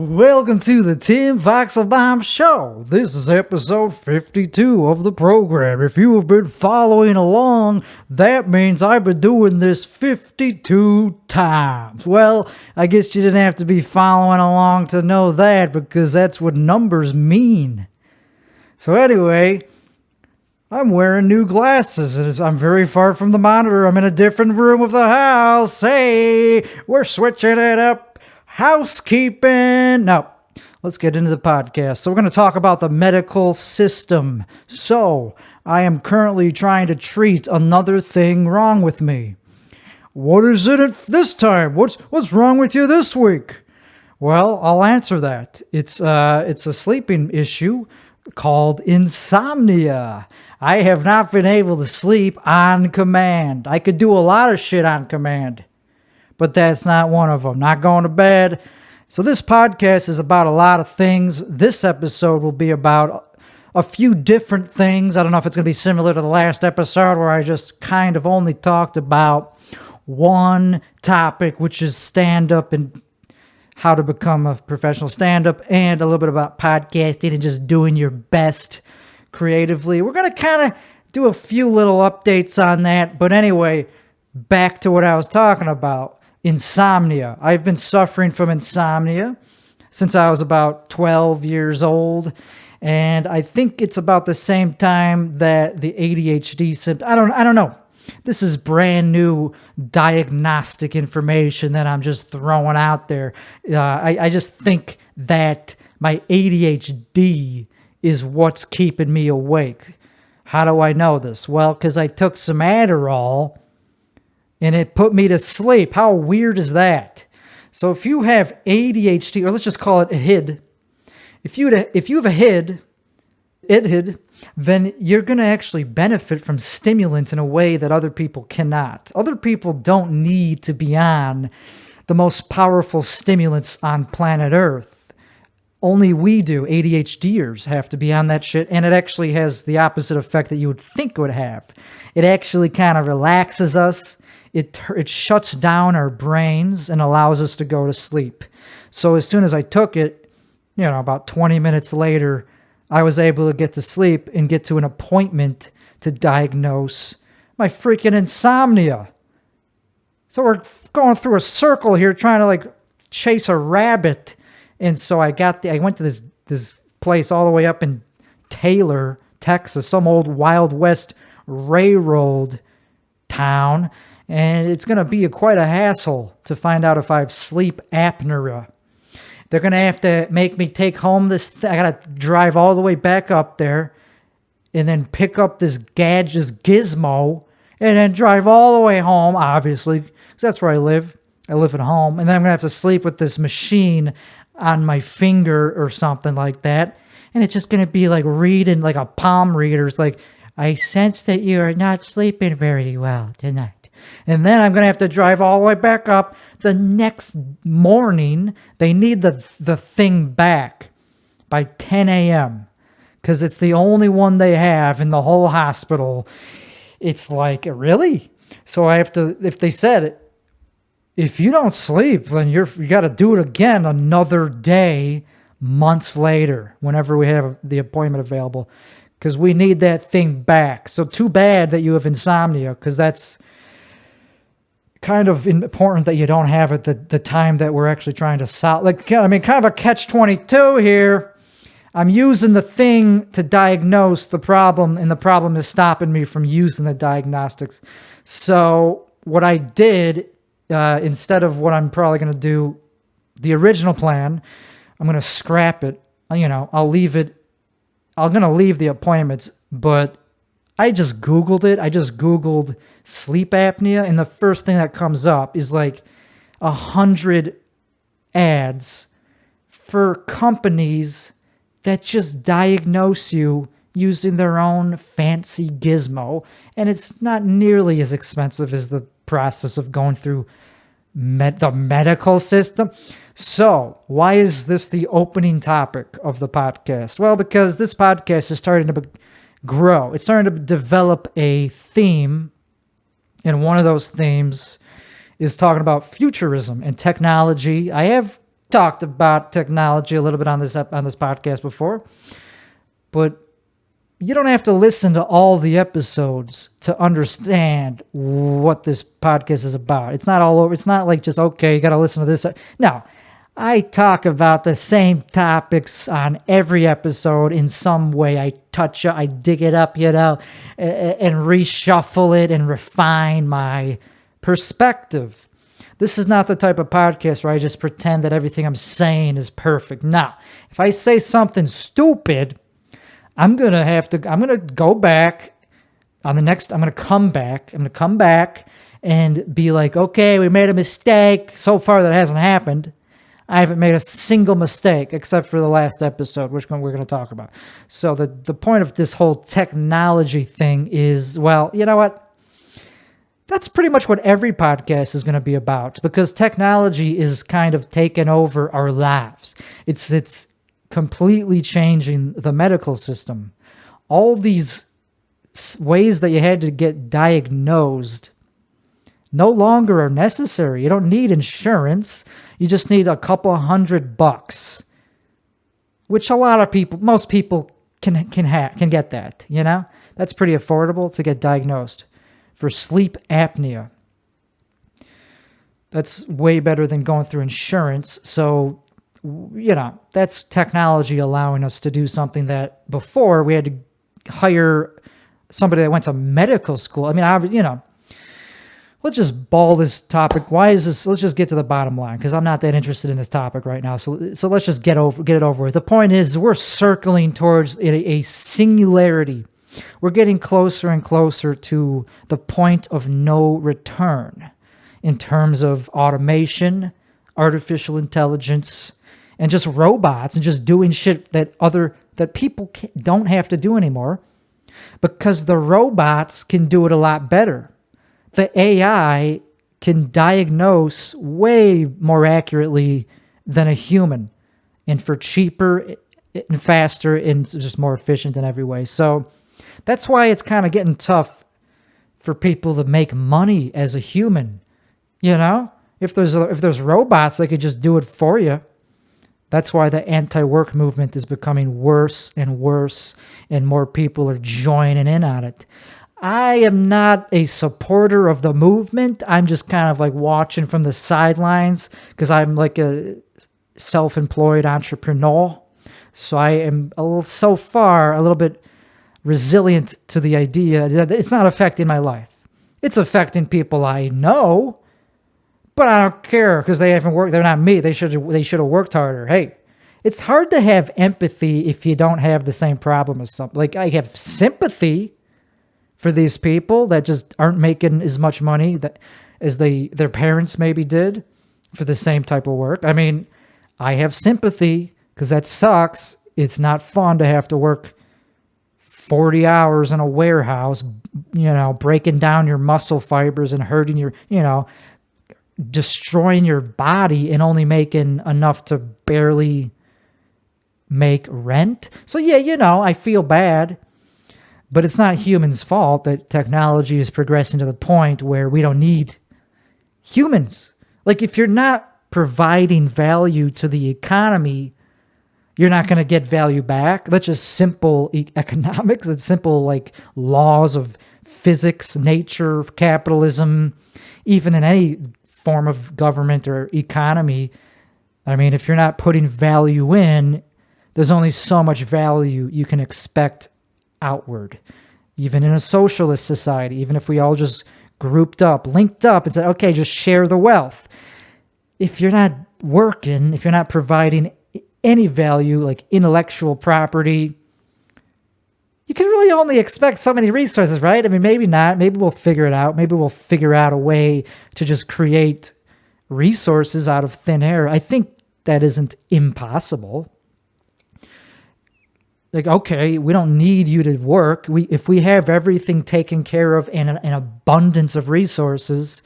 Welcome to the Tim Voxelbaum Show. This is episode 52 of the program. If you have been following along, that means I've been doing this 52 times. Well, I guess you didn't have to be following along to know that, because that's what numbers mean. So anyway, I'm wearing new glasses, and I'm very far from the monitor. I'm in a different room of the house. Hey, we're switching it up. Housekeeping. Now, let's get into the podcast. So we're going to talk about the medical system. So, I am currently trying to treat another thing wrong with me. What is it this time? What's wrong with you this week? Well, I'll answer that. It's a sleeping issue called insomnia. I have not been able to sleep on command. I could do a lot of shit on command, but that's not one of them. Not going to bed. So this podcast is about a lot of things. This episode will be about a few different things. I don't know if it's going to be similar to the last episode where I just kind of only talked about one topic, which is stand-up and how to become a professional stand-up, and a little bit about podcasting and just doing your best creatively. We're going to kind of do a few little updates on that. But anyway, back to what I was talking about. Insomnia. I've been suffering from insomnia since I was about 12 years old, and I think it's about the same time that the ADHD symptoms. I don't know. This is brand new diagnostic information that I'm just throwing out there. I just think that my ADHD is what's keeping me awake. How do I know this? Well, because I took some Adderall, and it put me to sleep. How weird is that? So if you have ADHD, or let's just call it a HID, if you have a HID, then you're going to actually benefit from stimulants in a way that other people cannot. Other people don't need to be on the most powerful stimulants on planet Earth. Only we do. ADHDers have to be on that shit, and it actually has the opposite effect that you would think it would have. It actually kind of relaxes us. It shuts down our brains and allows us to go to sleep. So as soon as I took it, about 20 minutes later, I was able to get to sleep and get to an appointment to diagnose my freaking insomnia. So we're going through a circle here trying to chase a rabbit. And so I went to this place all the way up in Taylor, Texas, some old Wild West railroad town. And it's going to be quite a hassle to find out if I have sleep apnea. They're going to have to make me take home this I got to drive all the way back up there and then pick up this gizmo and then drive all the way home, obviously, because that's where I live. I live at home. And then I'm going to have to sleep with this machine on my finger or something like that. And it's just going to be like reading like a palm reader. It's like, I sense that you are not sleeping very well tonight. And then I'm going to have to drive all the way back up the next morning. They need the thing back by 10 a.m. because it's the only one they have in the whole hospital. It's like, really? So I have to, if they said, if you don't sleep, then you got to do it again another day, months later, whenever we have the appointment available, because we need that thing back. So too bad that you have insomnia, because that's kind of important that you don't have it the time that we're actually trying to solve. Kind of a catch-22 here. I'm using the thing to diagnose the problem, and the problem is stopping me from using the diagnostics. So what I did, instead of what I'm probably going to do, the original plan, I'm going to scrap it. I'll leave it. I'm going to leave the appointments, but I just Googled it. I just Googled sleep apnea, and the first thing that comes up is 100 ads for companies that just diagnose you using their own fancy gizmo, and it's not nearly as expensive as the process of going through the medical system. So, why is this the opening topic of the podcast? Well, because this podcast is starting to grow. It's starting to develop a theme, and one of those themes is talking about futurism and technology. I have talked about technology a little bit on this podcast before, but you don't have to listen to all the episodes to understand what this podcast is about. It's not all over. It's not like just, okay, you got to listen to this. No, I talk about the same topics on every episode in some way. I touch it, I dig it up, and reshuffle it and refine my perspective. This is not the type of podcast where I just pretend that everything I'm saying is perfect. Now, if I say something stupid, I'm going to go back on the next, I'm going to come back and be like, okay, we made a mistake. So far that hasn't happened. I haven't made a single mistake except for the last episode, which we're going to talk about. So the point of this whole technology thing is, well, you know what? That's pretty much what every podcast is going to be about, because technology is kind of taken over our lives. It's completely changing the medical system. All these ways that you had to get diagnosed no longer are necessary. You don't need insurance. You just need a couple $100, which a lot of people, most people can get that, you know? That's pretty affordable to get diagnosed for sleep apnea. That's way better than going through insurance. So, you know, that's technology allowing us to do something that before we had to hire somebody that went to medical school. I mean, you know, let's just ball this topic. Why is this? Let's just get to the bottom line, because I'm not that interested in this topic right now. So let's just get it over with. The point is, we're circling towards a singularity. We're getting closer and closer to the point of no return in terms of automation, artificial intelligence, and just robots and just doing shit that people don't have to do anymore, because the robots can do it a lot better. The AI can diagnose way more accurately than a human, and for cheaper and faster and just more efficient in every way. So that's why it's kind of getting tough for people to make money as a human. You know, if there's robots that could just do it for you. That's why the anti-work movement is becoming worse and worse, and more people are joining in on it. I am not a supporter of the movement. I'm just kind of like watching from the sidelines, because I'm like a self-employed entrepreneur. So I am so far a little bit resilient to the idea that it's not affecting my life. It's affecting people I know, but I don't care, because they haven't worked. They're not me. They should have worked harder. Hey, it's hard to have empathy if you don't have the same problem as something. Like, I have sympathy for these people that just aren't making as much money as their parents maybe did for the same type of work. I mean, I have sympathy because that sucks. It's not fun to have to work 40 hours in a warehouse, you know, breaking down your muscle fibers and hurting your, you know, destroying your body and only making enough to barely make rent. So yeah, you know, I feel bad, but it's not humans' fault that technology is progressing to the point where we don't need humans. Like, if you're not providing value to the economy, you're not going to get value back. That's just simple economics. It's simple, like, laws of physics, nature, capitalism, even in any form of government or economy. I mean, if you're not putting value in, there's only so much value you can expect outward. Even in a socialist society, even if we all just grouped up, linked up and said, okay, just share the wealth. If you're not working, if you're not providing any value, like intellectual property, you can really only expect so many resources, right? I mean, maybe not. Maybe we'll figure it out. Maybe we'll figure out a way to just create resources out of thin air. I think that isn't impossible. Like, okay, we don't need you to work. If we have everything taken care of and an abundance of resources,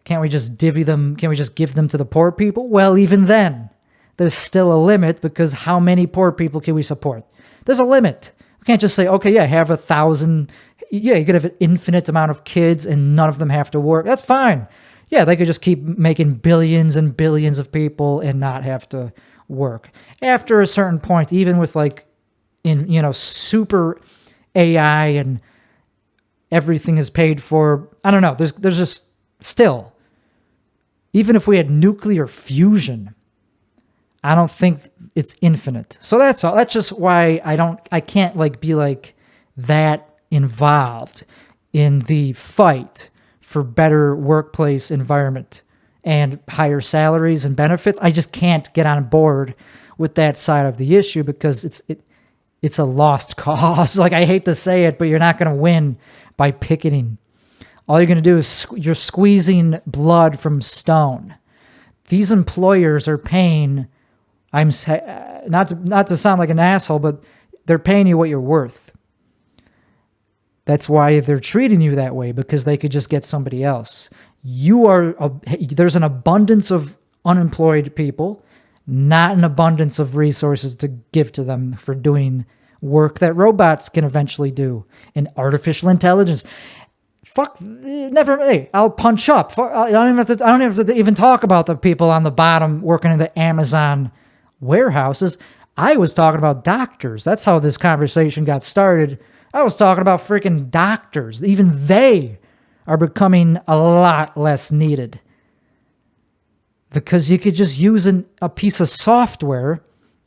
can't we just divvy them? Can't we just give them to the poor people? Well, even then, there's still a limit, because how many poor people can we support? There's a limit. We can't just say, okay, yeah, have 1,000. Yeah, you could have an infinite amount of kids and none of them have to work. That's fine. Yeah, they could just keep making billions and billions of people and not have to work. After a certain point, even with like super AI and everything is paid for, I don't know, there's just still, even if we had nuclear fusion, I don't think it's infinite. So that's all. That's just why I can't like be like that involved in the fight for better workplace environment and higher salaries and benefits. I just can't get on board with that side of the issue because it's a lost cause. Like, I hate to say it, but you're not going to win by picketing. All you're going to do is you're squeezing blood from stone. These employers are paying, not to sound like an asshole, but they're paying you what you're worth. That's why they're treating you that way, because they could just get somebody else. There's an abundance of unemployed people, not an abundance of resources to give to them for doing work that robots can eventually do. And artificial intelligence. I'll punch up. I don't have to even talk about the people on the bottom working in the Amazon warehouses. I was talking about doctors. That's how this conversation got started. I was talking about freaking doctors. Even they are becoming a lot less needed because you could just use a piece of software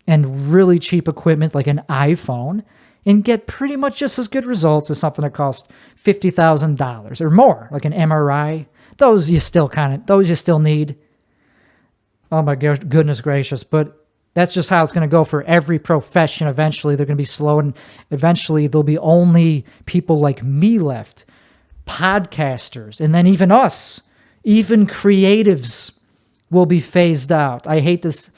and really cheap equipment like an iPhone and get pretty much just as good results as something that costs $50,000 or more, like an MRI. Those you still need. Oh my goodness gracious. But that's just how it's going to go for every profession. Eventually, they're going to be slow, and eventually there'll be only people like me left, podcasters, and then even us, even creatives will be phased out. I hate this.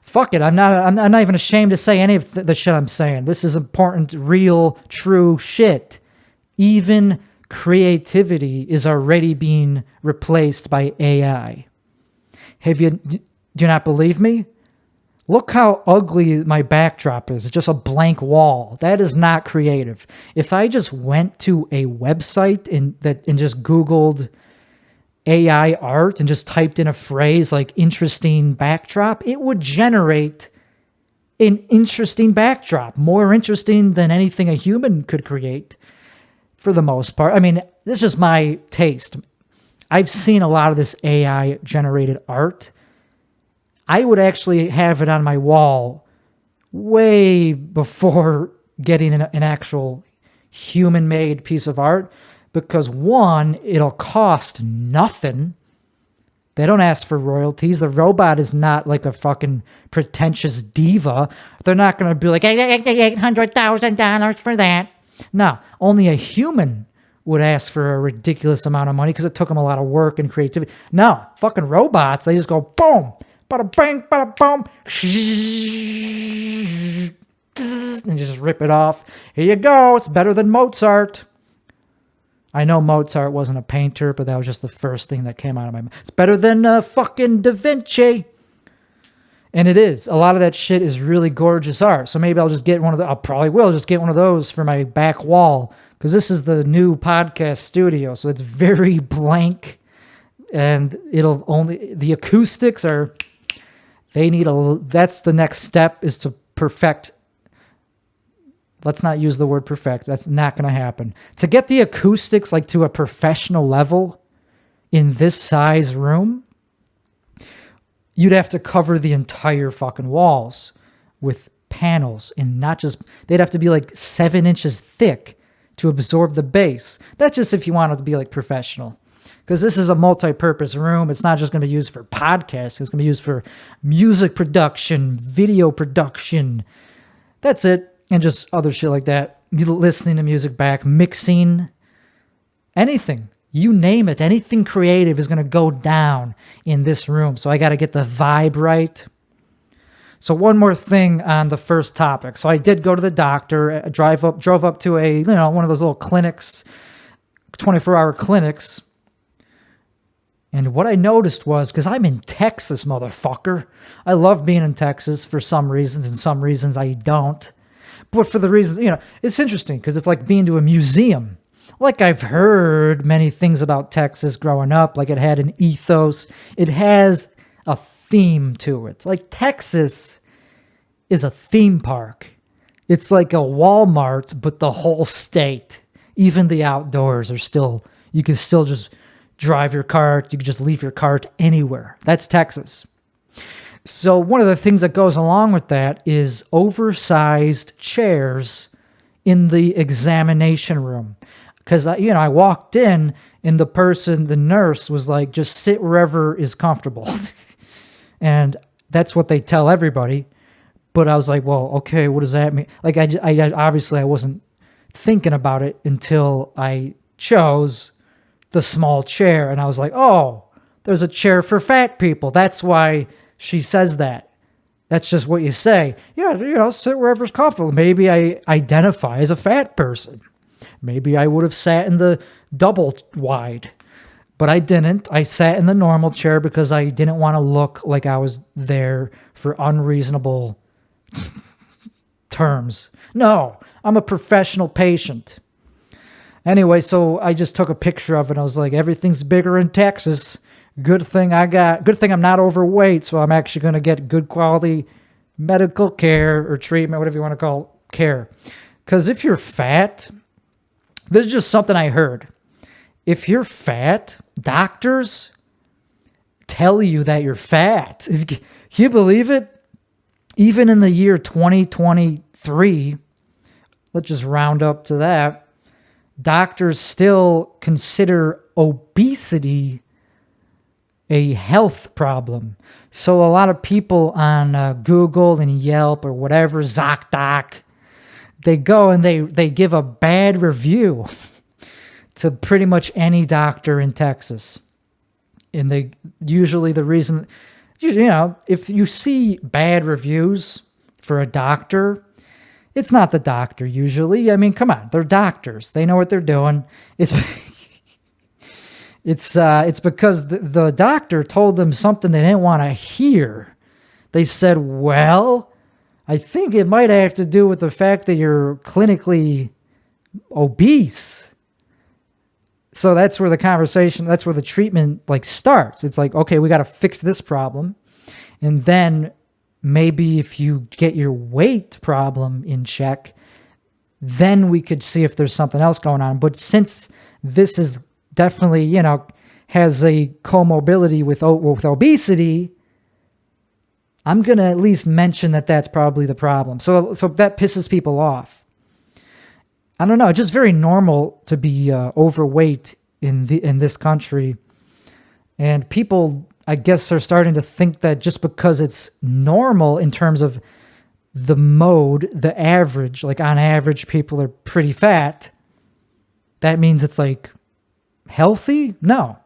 Fuck it. I'm not even ashamed to say any of the shit I'm saying. This is important, real, true shit. Even creativity is already being replaced by AI. Do you not believe me? Look how ugly my backdrop is. It's just a blank wall. That is not creative. If I just went to a website and just Googled AI art and just typed in a phrase like interesting backdrop, it would generate an interesting backdrop, more interesting than anything a human could create for the most part. I mean, this is just my taste. I've seen a lot of this AI generated art. I would actually have it on my wall way before getting an actual human-made piece of art because, one, it'll cost nothing. They don't ask for royalties. The robot is not like a fucking pretentious diva. They're not going to be like, $800,000 for that. No, only a human would ask for a ridiculous amount of money because it took them a lot of work and creativity. No, fucking robots, they just go, boom, bada bang, bada boom, and just rip it off. Here you go. It's better than Mozart. I know Mozart wasn't a painter, but that was just the first thing that came out of my mouth. It's better than fucking Da Vinci. And it is. A lot of that shit is really gorgeous art. So maybe I'll just get one of I probably will just get one of those for my back wall because this is the new podcast studio. So it's very blank and the acoustics are, that's the next step is to perfect. Let's not use the word perfect. That's not going to happen. To get the acoustics like to a professional level in this size room, you'd have to cover the entire fucking walls with panels and not just, they'd have to be like 7 inches thick to absorb the bass. That's just if you want it to be like professional. Because this is a multi-purpose room. It's not just going to be used for podcasts. It's going to be used for music production, video production. That's it. And just other shit like that. Listening to music back, mixing, anything. You name it. Anything creative is going to go down in this room. So I got to get the vibe right. So one more thing on the first topic. So I did go to the doctor, drove up to one of those little clinics, 24-hour clinics. And what I noticed was, because I'm in Texas, motherfucker. I love being in Texas for some reasons, and some reasons I don't. But for the reason, it's interesting because it's like being to a museum. like I've heard many things about Texas growing up, like it had an ethos. It has a theme to it. Like Texas is a theme park. It's like a Walmart, but the whole state. Even the outdoors are still, you can still just drive your cart. You can just leave your cart anywhere. That's Texas. So one of the things that goes along with that is oversized chairs in the examination room. Because, I walked in and the nurse was like, just sit wherever is comfortable. And that's what they tell everybody. But I was like, well, okay, what does that mean? Like, I obviously I wasn't thinking about it until I chose the small chair. And I was like, oh, there's a chair for fat people. That's why she says that. That's just what you say. Yeah, sit wherever's comfortable. Maybe I identify as a fat person. Maybe I would have sat in the double wide. But I didn't. I sat in the normal chair because I didn't want to look like I was there for unreasonable terms. No, I'm a professional patient. Anyway, so I just took a picture of it. I was like, everything's bigger in Texas. Good thing I'm not overweight, so I'm actually going to get good quality medical care or treatment, whatever you want to call care. Because if you're fat, this is just something I heard. If you're fat, doctors tell you that you're fat. Can you believe it? Even in the year 2023, let's just round up to that, doctors still consider obesity a health problem. So a lot of people on Google and Yelp or whatever, ZocDoc, they go and they give a bad review to pretty much any doctor in Texas. And they usually the reason, if you see bad reviews for a doctor, it's not the doctor usually. I mean, come on, they're doctors. They know what they're doing. It's because the doctor told them something they didn't want to hear. They said, well, I think it might have to do with the fact that you're clinically obese. So that's where the conversation, that's where the treatment starts. It's like, okay, we got to fix this problem. And then maybe if you get your weight problem in check, then we could see if there's something else going on. But since this is definitely, has a comorbidity with obesity, I'm going to at least mention that that's probably the problem. So that pisses people off. I don't know. It's just very normal to be overweight in this country. And people, I guess, are starting to think that just because it's normal in terms of the mode, the average, like on average, people are pretty fat, that means it's healthy? No.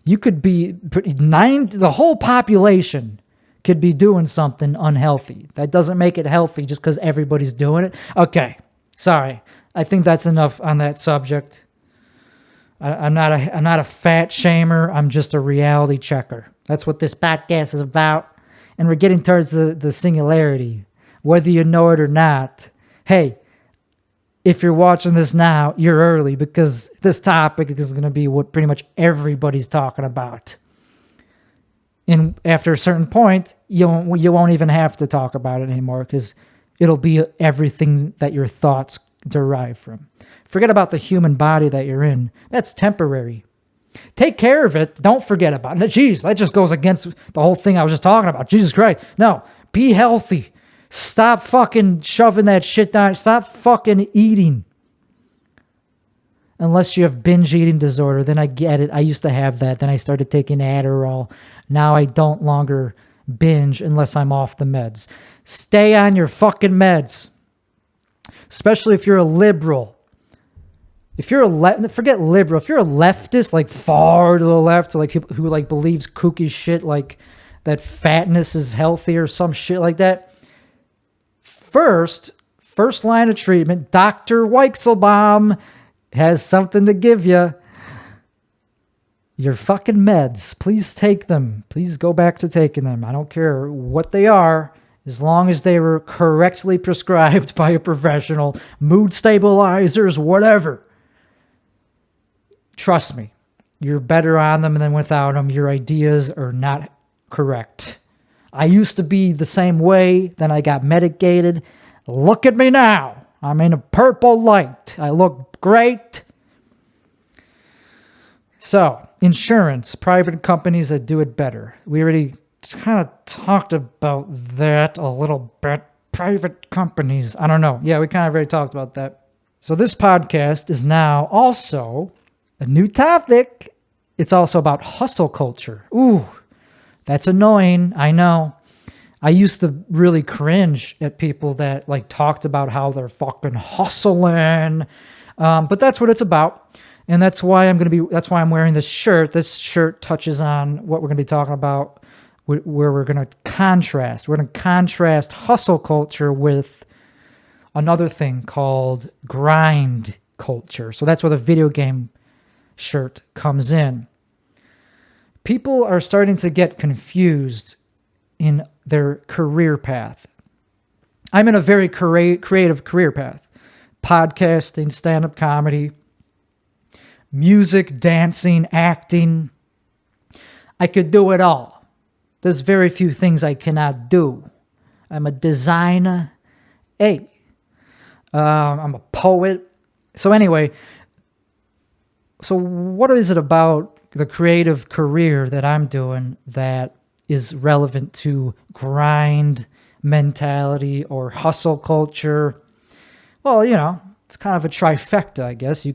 You could be the whole population could be doing something unhealthy. That doesn't make it healthy just because everybody's doing it. Okay. Sorry. I think that's enough on that subject. I'm not a fat shamer. I'm just a reality checker. That's what this podcast is about. And we're getting towards the singularity. Whether you know it or not. Hey, if you're watching this now, you're early because this topic is going to be what pretty much everybody's talking about. And after a certain point, you won't even have to talk about it anymore because it'll be everything that your thoughts derive from. Forget about the human body that you're in. That's temporary. Take care of it. Don't forget about it. Jeez, that just goes against the whole thing I was just talking about. Jesus Christ. No, be healthy. Stop fucking shoving that shit down. Stop fucking eating. Unless you have binge eating disorder, then I get it. I used to have that. Then I started taking Adderall. Now I don't longer binge unless I'm off the meds. Stay on your fucking meds. Especially if you're a liberal. If you're forget liberal. If you're a leftist, far to the left, or people who believes kooky shit that fatness is healthy or some shit like that. First line of treatment, Dr. Weichselbaum has something to give you. Your fucking meds. Please take them. Please go back to taking them. I don't care what they are, as long as they were correctly prescribed by a professional. Mood stabilizers, whatever. Trust me, you're better on them than without them. Your ideas are not correct. I used to be the same way, then I got medicated. Look at me now. I'm in a purple light. I look great. So, insurance, private companies that do it better. We already kind of talked about that a little bit. Private companies. I don't know. Yeah, we kind of already talked about that. So this podcast is now also a new topic. It's also about hustle culture. Ooh, that's annoying. I know. I used to really cringe at people that like talked about how they're fucking hustling. But that's what it's about. And that's why that's why I'm wearing this shirt. This shirt touches on what we're going to be talking about, where we're going to contrast. We're going to contrast hustle culture with another thing called grind culture. So that's where the video game shirt comes in. People are starting to get confused in their career path. I'm in a very creative career path. Podcasting, stand-up comedy, music, dancing, acting. I could do it all. There's very few things I cannot do. I'm a designer. Hey, I'm a poet. So anyway, so what is it about the creative career that I'm doing that is relevant to grind mentality or hustle culture? Well, you know, it's kind of a trifecta, I guess.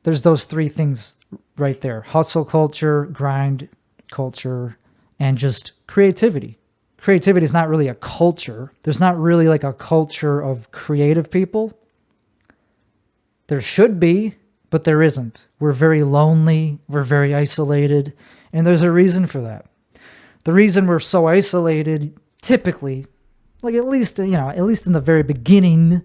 There's those three things right there: hustle culture, grind culture, and just creativity. Creativity is not really a culture. There's not really like a culture of creative people. There should be, but there isn't. We're very lonely. We're very isolated. And there's a reason for that. The reason we're so isolated, typically, like at least in the very beginning,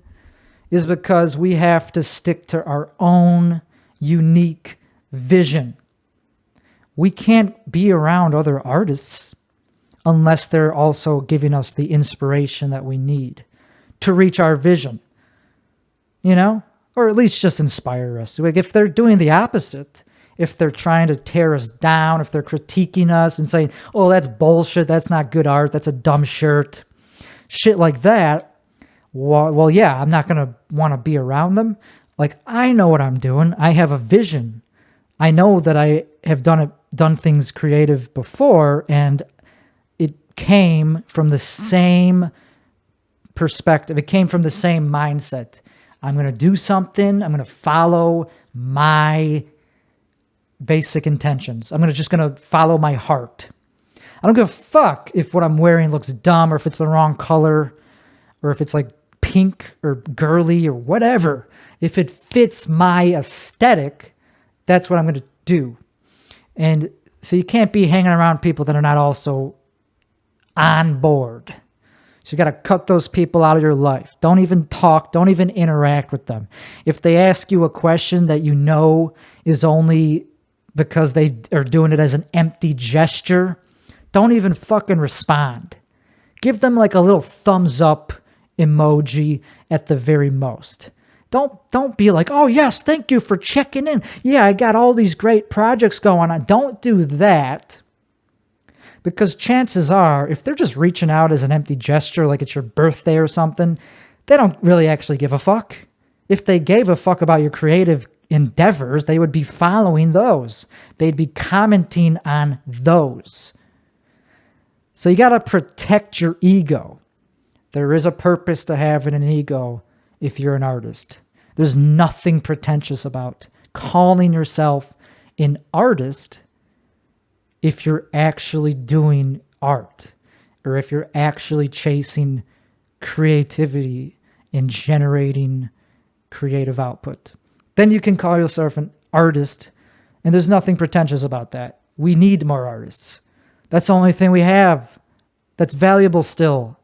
is because we have to stick to our own unique vision. We can't be around other artists unless they're also giving us the inspiration that we need to reach our vision, you know, or at least just inspire us. Like if they're doing the opposite, if they're trying to tear us down, if they're critiquing us and saying, oh, that's bullshit, that's not good art, that's a dumb shirt, shit like that, well, yeah, I'm not going to want to be around them. Like, I know what I'm doing. I have a vision. I know that I have done things creative before, and it came from the same perspective. It came from the same mindset. I'm going to do something. I'm going to follow my basic intentions. I'm just going to follow my heart. I don't give a fuck if what I'm wearing looks dumb or if it's the wrong color or if it's like pink or girly or whatever. If it fits my aesthetic, that's what I'm going to do. And so you can't be hanging around people that are not also on board. So you got to cut those people out of your life. Don't even talk. Don't even interact with them. If they ask you a question that you know is only because they are doing it as an empty gesture, don't even fucking respond. Give them like a little thumbs up emoji at the very most. Don't be like, oh yes, thank you for checking in. Yeah, I got all these great projects going on. Don't do that. Because chances are, if they're just reaching out as an empty gesture, like it's your birthday or something, they don't really actually give a fuck. If they gave a fuck about your creative endeavors, they would be following those. They'd be commenting on those. So you got to protect your ego. There is a purpose to having an ego if you're an artist. There's nothing pretentious about calling yourself an artist if you're actually doing art or if you're actually chasing creativity and generating creative output. Then you can call yourself an artist, and there's nothing pretentious about that. We need more artists. That's the only thing we have that's valuable still.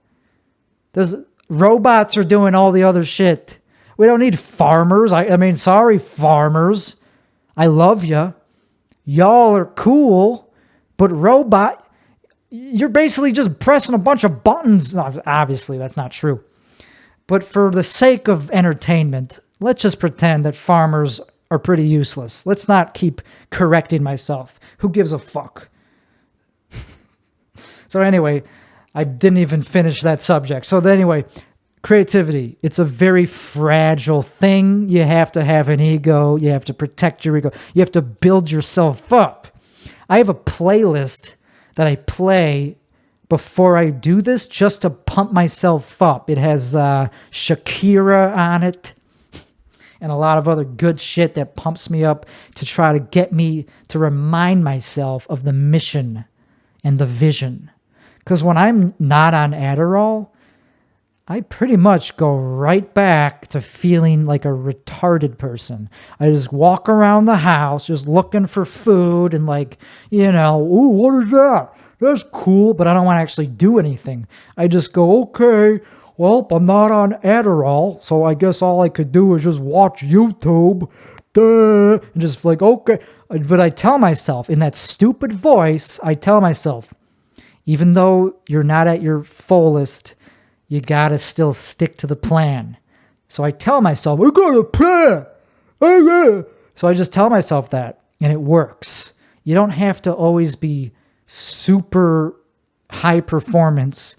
There's robots are doing all the other shit. We don't need farmers. I mean, sorry, farmers. I love you. Y'all are cool, but you're basically just pressing a bunch of buttons. Obviously, that's not true. But for the sake of entertainment, let's just pretend that farmers are pretty useless. Let's not keep correcting myself. Who gives a fuck? So anyway, I didn't even finish that subject. So anyway, creativity, it's a very fragile thing. You have to have an ego. You have to protect your ego. You have to build yourself up. I have a playlist that I play before I do this just to pump myself up. It has Shakira on it and a lot of other good shit that pumps me up to try to get me to remind myself of the mission and the vision. Because when I'm not on Adderall, I pretty much go right back to feeling like a retarded person. I just walk around the house just looking for food and like, ooh, what is that? That's cool, but I don't want to actually do anything. I just go, okay, well, I'm not on Adderall, so I guess all I could do is just watch YouTube. Duh, and just like, okay. But I tell myself, in that stupid voice, I tell myself, even though you're not at your fullest, you gotta still stick to the plan. So I tell myself, I got a plan. So I just tell myself that, and it works. You don't have to always be super high performance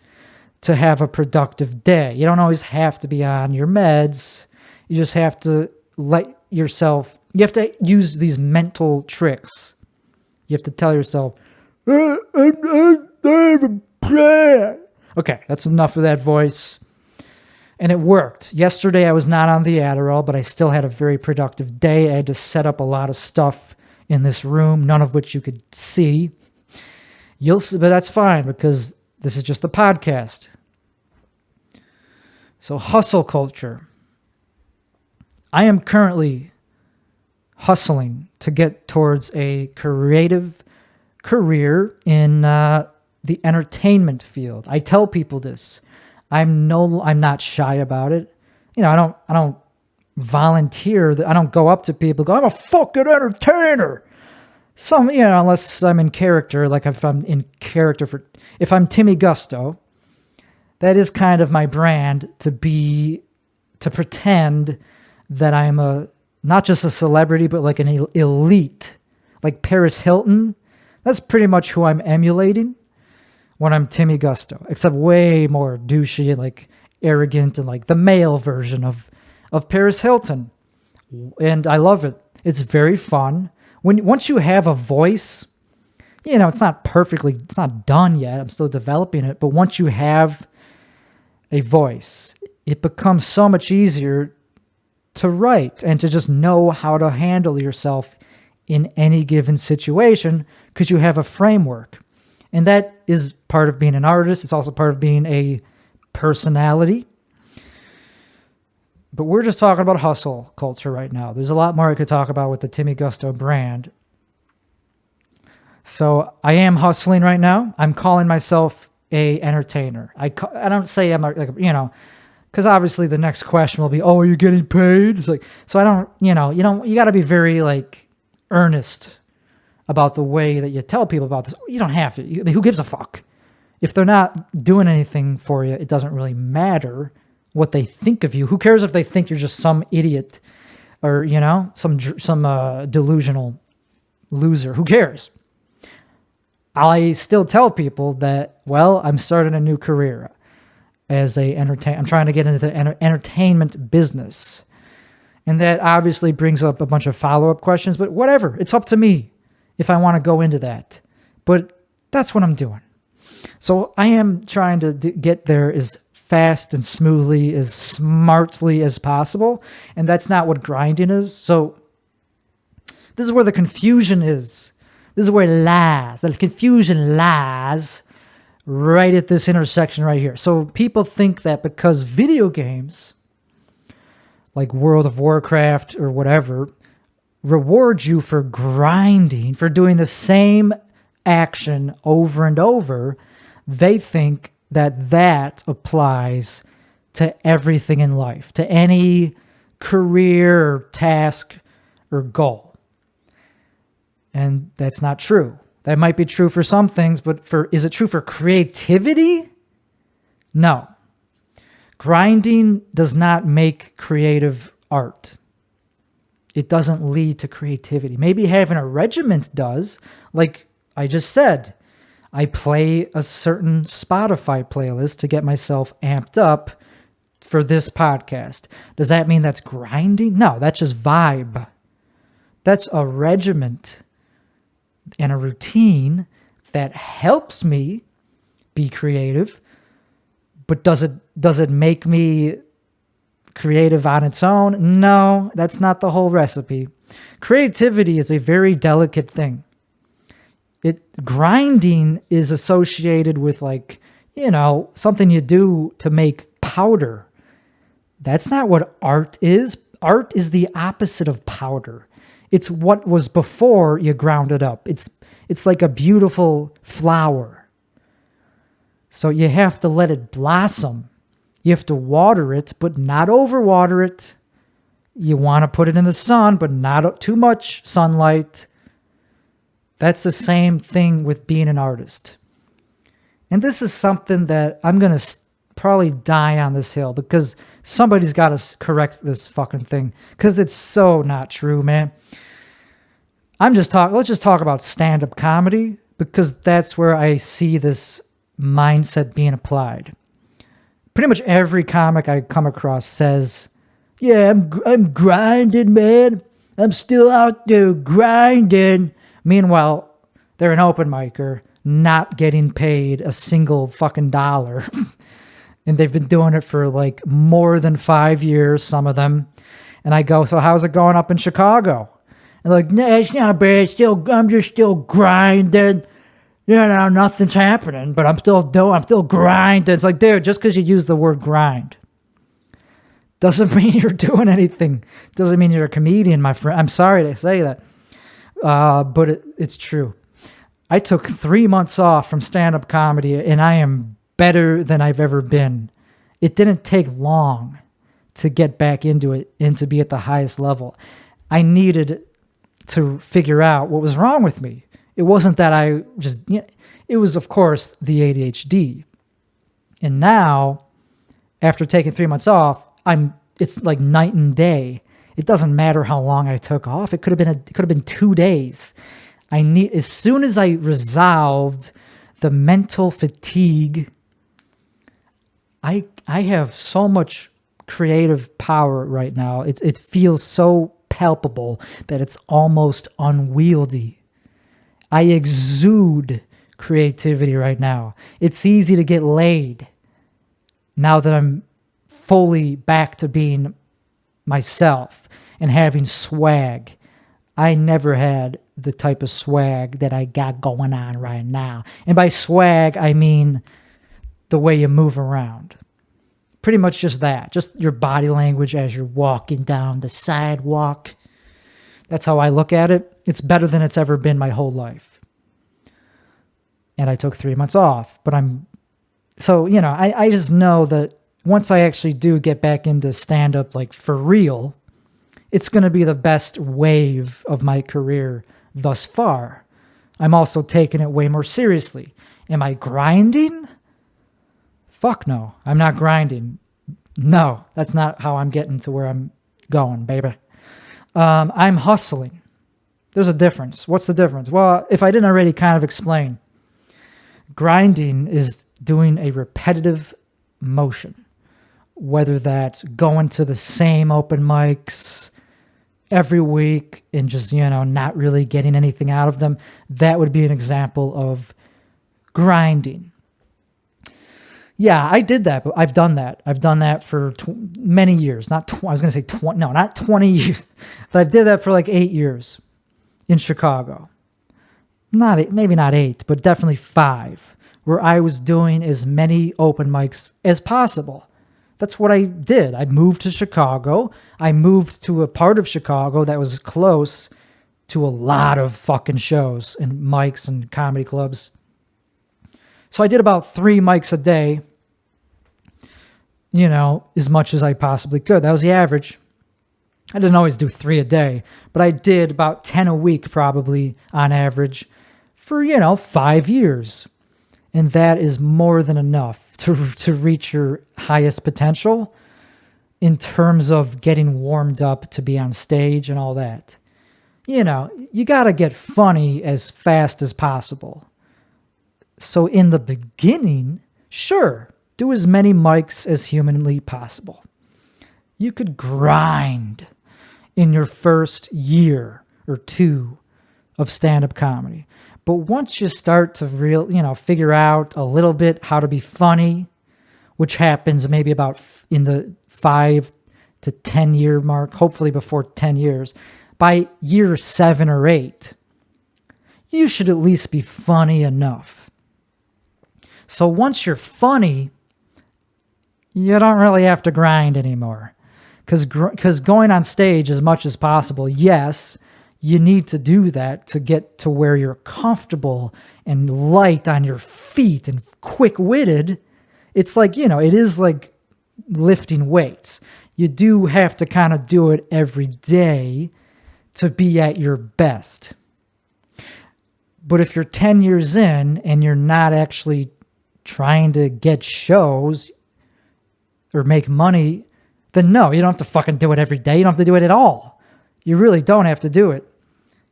to have a productive day. You don't always have to be on your meds. You just have to let yourself, you have to use these mental tricks. You have to tell yourself, I have a plan. Okay, that's enough of that voice. And it worked. Yesterday I was not on the Adderall, but I still had a very productive day. I had to set up a lot of stuff in this room, none of which you could see. You'll see, but that's fine because this is just a podcast. So hustle culture. I am currently hustling to get towards a creative career in the entertainment field. I tell people this. I'm not shy about it. I don't volunteer. I don't go up to people and go, I'm a fucking entertainer. Unless I'm in character, like if I'm in character if I'm Timmy Gusto, that is kind of my brand to pretend that I'm not just a celebrity, but like an elite, like Paris Hilton. That's pretty much who I'm emulating when I'm Timmy Gusto, except way more douchey and like arrogant and like the male version of Paris Hilton. And I love it. It's very fun. Once you have a voice, it's not done yet. I'm still developing it. But once you have a voice, it becomes so much easier to write and to just know how to handle yourself in any given situation because you have a framework. And that is part of being an artist. It's also part of being a personality. But we're just talking about hustle culture right now. There's a lot more I could talk about with the Timmy Gusto brand. So I am hustling right now. I'm calling myself a entertainer. I don't say I'm because obviously the next question will be, oh, are you getting paid? It's like, so I don't, you got to be very like earnest about the way that you tell people about this. You don't have to. Who gives a fuck? If they're not doing anything for you, it doesn't really matter what they think of you. Who cares if they think you're just some idiot or, some delusional loser? Who cares? I still tell people that, well, I'm starting a new career as I'm trying to get into the entertainment business. And that obviously brings up a bunch of follow-up questions, but whatever. It's up to me if I want to go into that. But that's what I'm doing. So I am trying to get there as fast and smoothly, as smartly as possible. And that's not what grinding is. So this is where the confusion is. This is where it lies. The confusion lies right at this intersection right here. So people think that because video games, like World of Warcraft or whatever, reward you for grinding, for doing the same action over and over, they think that applies to everything in life, to any career or task or goal. And that's not true. That might be true for some things, but is it true for creativity? No. Grinding does not make creative art. It doesn't lead to creativity. Maybe having a regiment does. Like I just said, I play a certain Spotify playlist to get myself amped up for this podcast. Does that mean that's grinding? No, that's just vibe. That's a regiment and a routine that helps me be creative. But does it make me creative on its own? No, that's not the whole recipe. Creativity is a very delicate thing. Grinding is associated with something you do to make powder. That's not what art is. Art is the opposite of powder. It's what was before you ground it up. It's like a beautiful flower. So you have to let it blossom. You have to water it, but not overwater it. You want to put it in the sun, but not too much sunlight. That's the same thing with being an artist. And this is something that I'm going to probably die on this hill because somebody's got to correct this fucking thing because it's so not true, man. Let's just talk about stand-up comedy because that's where I see this mindset being applied. Pretty much every comic I come across says, yeah, I'm grinding, man. I'm still out there grinding. Meanwhile, they're an open micer, not getting paid a single fucking dollar. And they've been doing it for like more than 5 years, some of them. And I go, so how's it going up in Chicago? And like, nah, it's not bad. I'm just still grinding. Nothing's happening, but I'm still grinding. It's like, dude, just because you use the word grind doesn't mean you're doing anything. Doesn't mean you're a comedian, my friend. I'm sorry to say that. But it's true. I took 3 months off from stand-up comedy, and I am better than I've ever been. It didn't take long to get back into it and to be at the highest level. I needed to figure out what was wrong with me. It wasn't that it was, of course, the ADHD. And now, after taking 3 months off, it's like night and day. It doesn't matter how long I took off. It could have been 2 days. As soon as I resolved the mental fatigue, I have so much creative power right now. It feels so palpable that it's almost unwieldy. I exude creativity right now. It's easy to get laid now that I'm fully back to being myself and having swag. I never had the type of swag that I got going on right now. And by swag, I mean the way you move around. Pretty much just that. Just your body language as you're walking down the sidewalk. That's how I look at it. It's better than it's ever been my whole life. And I took 3 months off. But I just know that once I actually do get back into stand-up, like for real, it's going to be the best wave of my career thus far. I'm also taking it way more seriously. Am I grinding? Fuck no. I'm not grinding. No, that's not how I'm getting to where I'm going, baby. I'm hustling. There's a difference. What's the difference? Well, if I didn't already kind of explain, grinding is doing a repetitive motion, whether that's going to the same open mics every week and just, not really getting anything out of them. That would be an example of grinding. Yeah, I did that, but I've done that. I've done that for many years. I was going to say 20, no, not 20 years, but I did that for like 8 years in Chicago. Maybe not 8, but definitely 5, where I was doing as many open mics as possible. That's what I did. I moved to Chicago. I moved to a part of Chicago that was close to a lot of fucking shows and mics and comedy clubs. So I did about 3 mics a day, as much as I possibly could. That was the average. I didn't always do 3 a day, but I did about 10 a week probably on average for, 5 years. And that is more than enough to reach your highest potential. in terms of getting warmed up to be on stage and all that. You know, you got to get funny as fast as possible. So in the beginning, sure, do as many mics as humanly possible. You could grind in your first year or two of stand-up comedy. But once you start to figure out a little bit how to be funny, which happens maybe about in the 5 to 10 year mark, hopefully before 10 years, by year 7 or 8, you should at least be funny enough. So once you're funny, you don't really have to grind anymore. Because going on stage as much as possible, yes, you need to do that to get to where you're comfortable and light on your feet and quick-witted. It's like, it is like lifting weights. You do have to kind of do it every day to be at your best. But if you're 10 years in and you're not actually trying to get shows or make money, then no, you don't have to fucking do it every day. You don't have to do it at all. You really don't have to do it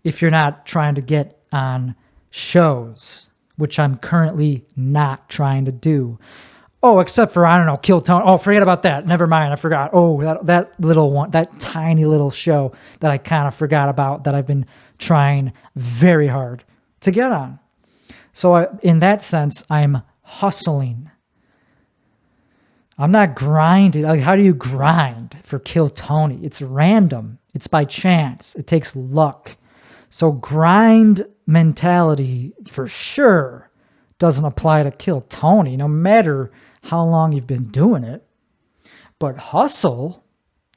if you're not trying to get on shows, which I'm currently not trying to do. Oh, except for, I don't know, Kill Tony. Oh, forget about that. Never mind. I forgot. Oh, that little one, that tiny little show that I kind of forgot about that I've been trying very hard to get on. So in that sense, I'm hustling. I'm not grinding. Like, how do you grind for Kill Tony? It's random. It's by chance. It takes luck. So grind mentality for sure doesn't apply to Kill Tony, no matter how long you've been doing it. But hustle,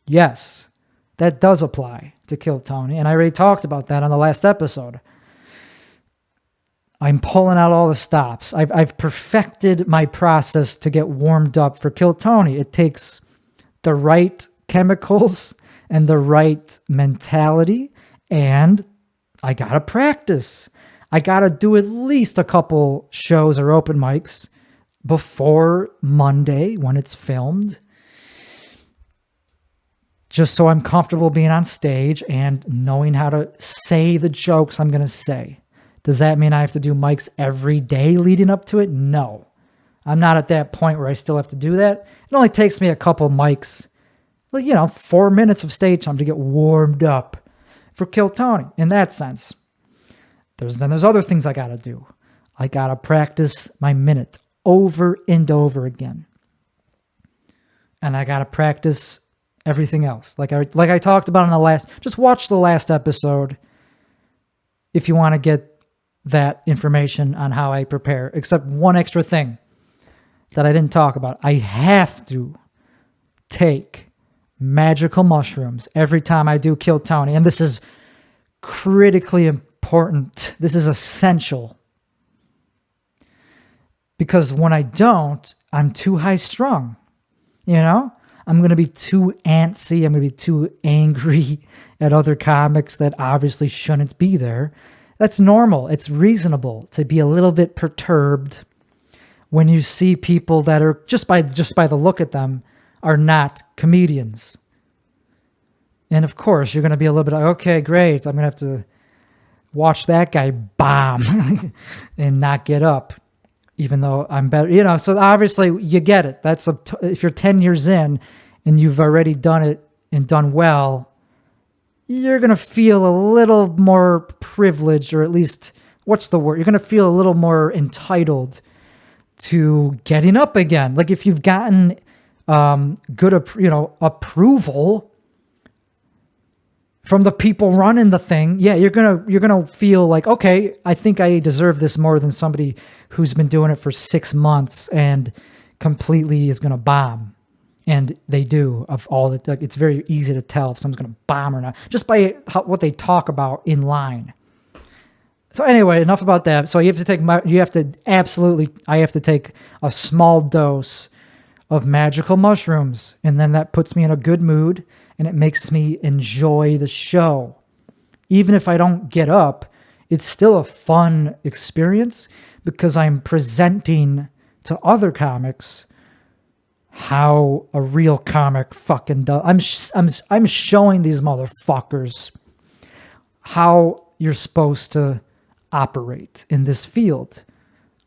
yes, that does apply to Kill Tony. And I already talked about that on the last episode. I'm pulling out all the stops. I've perfected my process to get warmed up for Kill Tony. It takes the right chemicals and the right mentality, and I gotta practice. I gotta do at least a couple shows or open mics before Monday when it's filmed, just so I'm comfortable being on stage and knowing how to say the jokes I'm gonna say. Does that mean I have to do mics every day leading up to it? No. I'm not at that point where I still have to do that. It only takes me a couple mics, 4 minutes of stage time to get warmed up for Kill Tony in that sense. There's other things I got to do. I got to practice my minute over and over again. And I got to practice everything else. Like I talked about just watch the last episode if you want to get that information on how I prepare, except one extra thing that I didn't talk about. I have to take magical mushrooms every time I do Kill Tony. And this is critically important. This is essential. Because when I don't, I'm too high strung. I'm going to be too antsy. I'm going to be too angry at other comics that obviously shouldn't be there. That's normal. It's reasonable to be a little bit perturbed when you see people that are, just by the look at them, are not comedians. And of course, you're going to be a little bit like, okay, great. I'm going to have to watch that guy bomb and not get up, even though I'm better. So obviously you get it. If you're 10 years in and you've already done it and done well, you're going to feel a little more privileged, or at least, what's the word? You're going to feel a little more entitled to getting up again. Like if you've gotten good approval from the people running the thing, yeah, you're gonna feel like, okay, I think I deserve this more than somebody who's been doing it for 6 months and completely is gonna bomb. And they do. It's very easy to tell if someone's gonna bomb or not just by what they talk about in line. So anyway, enough about that. So I have to take a small dose of magical mushrooms, and then that puts me in a good mood, and it makes me enjoy the show. Even if I don't get up, it's still a fun experience because I'm presenting to other comics how a real comic fucking does. I'm showing these motherfuckers how you're supposed to operate in this field.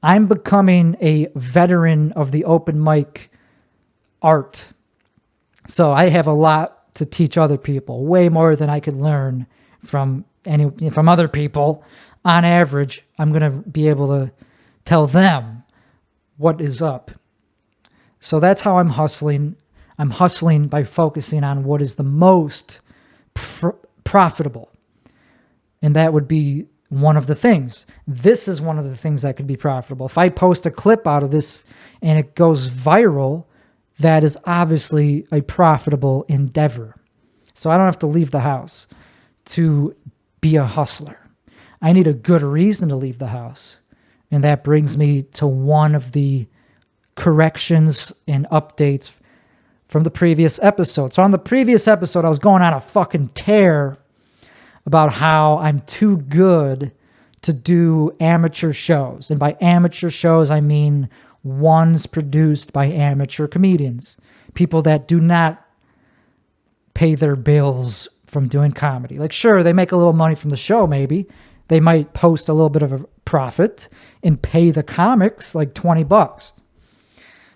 I'm becoming a veteran of the open mic art. So I have a lot to teach other people, way more than I could learn from other people. On average, I'm going to be able to tell them what is up. So that's how I'm hustling. I'm hustling by focusing on what is the most profitable. And that would be one of the things. This is one of the things that could be profitable. If I post a clip out of this and it goes viral, that is obviously a profitable endeavor. So I don't have to leave the house to be a hustler. I need a good reason to leave the house. And that brings me to one of the corrections and updates from the previous episode. So on the previous episode, I was going on a fucking tear about how I'm too good to do amateur shows. And by amateur shows, I mean ones produced by amateur comedians, people that do not pay their bills from doing comedy. Like, sure, they make a little money from the show, maybe. They might post a little bit of a profit and pay the comics like $20.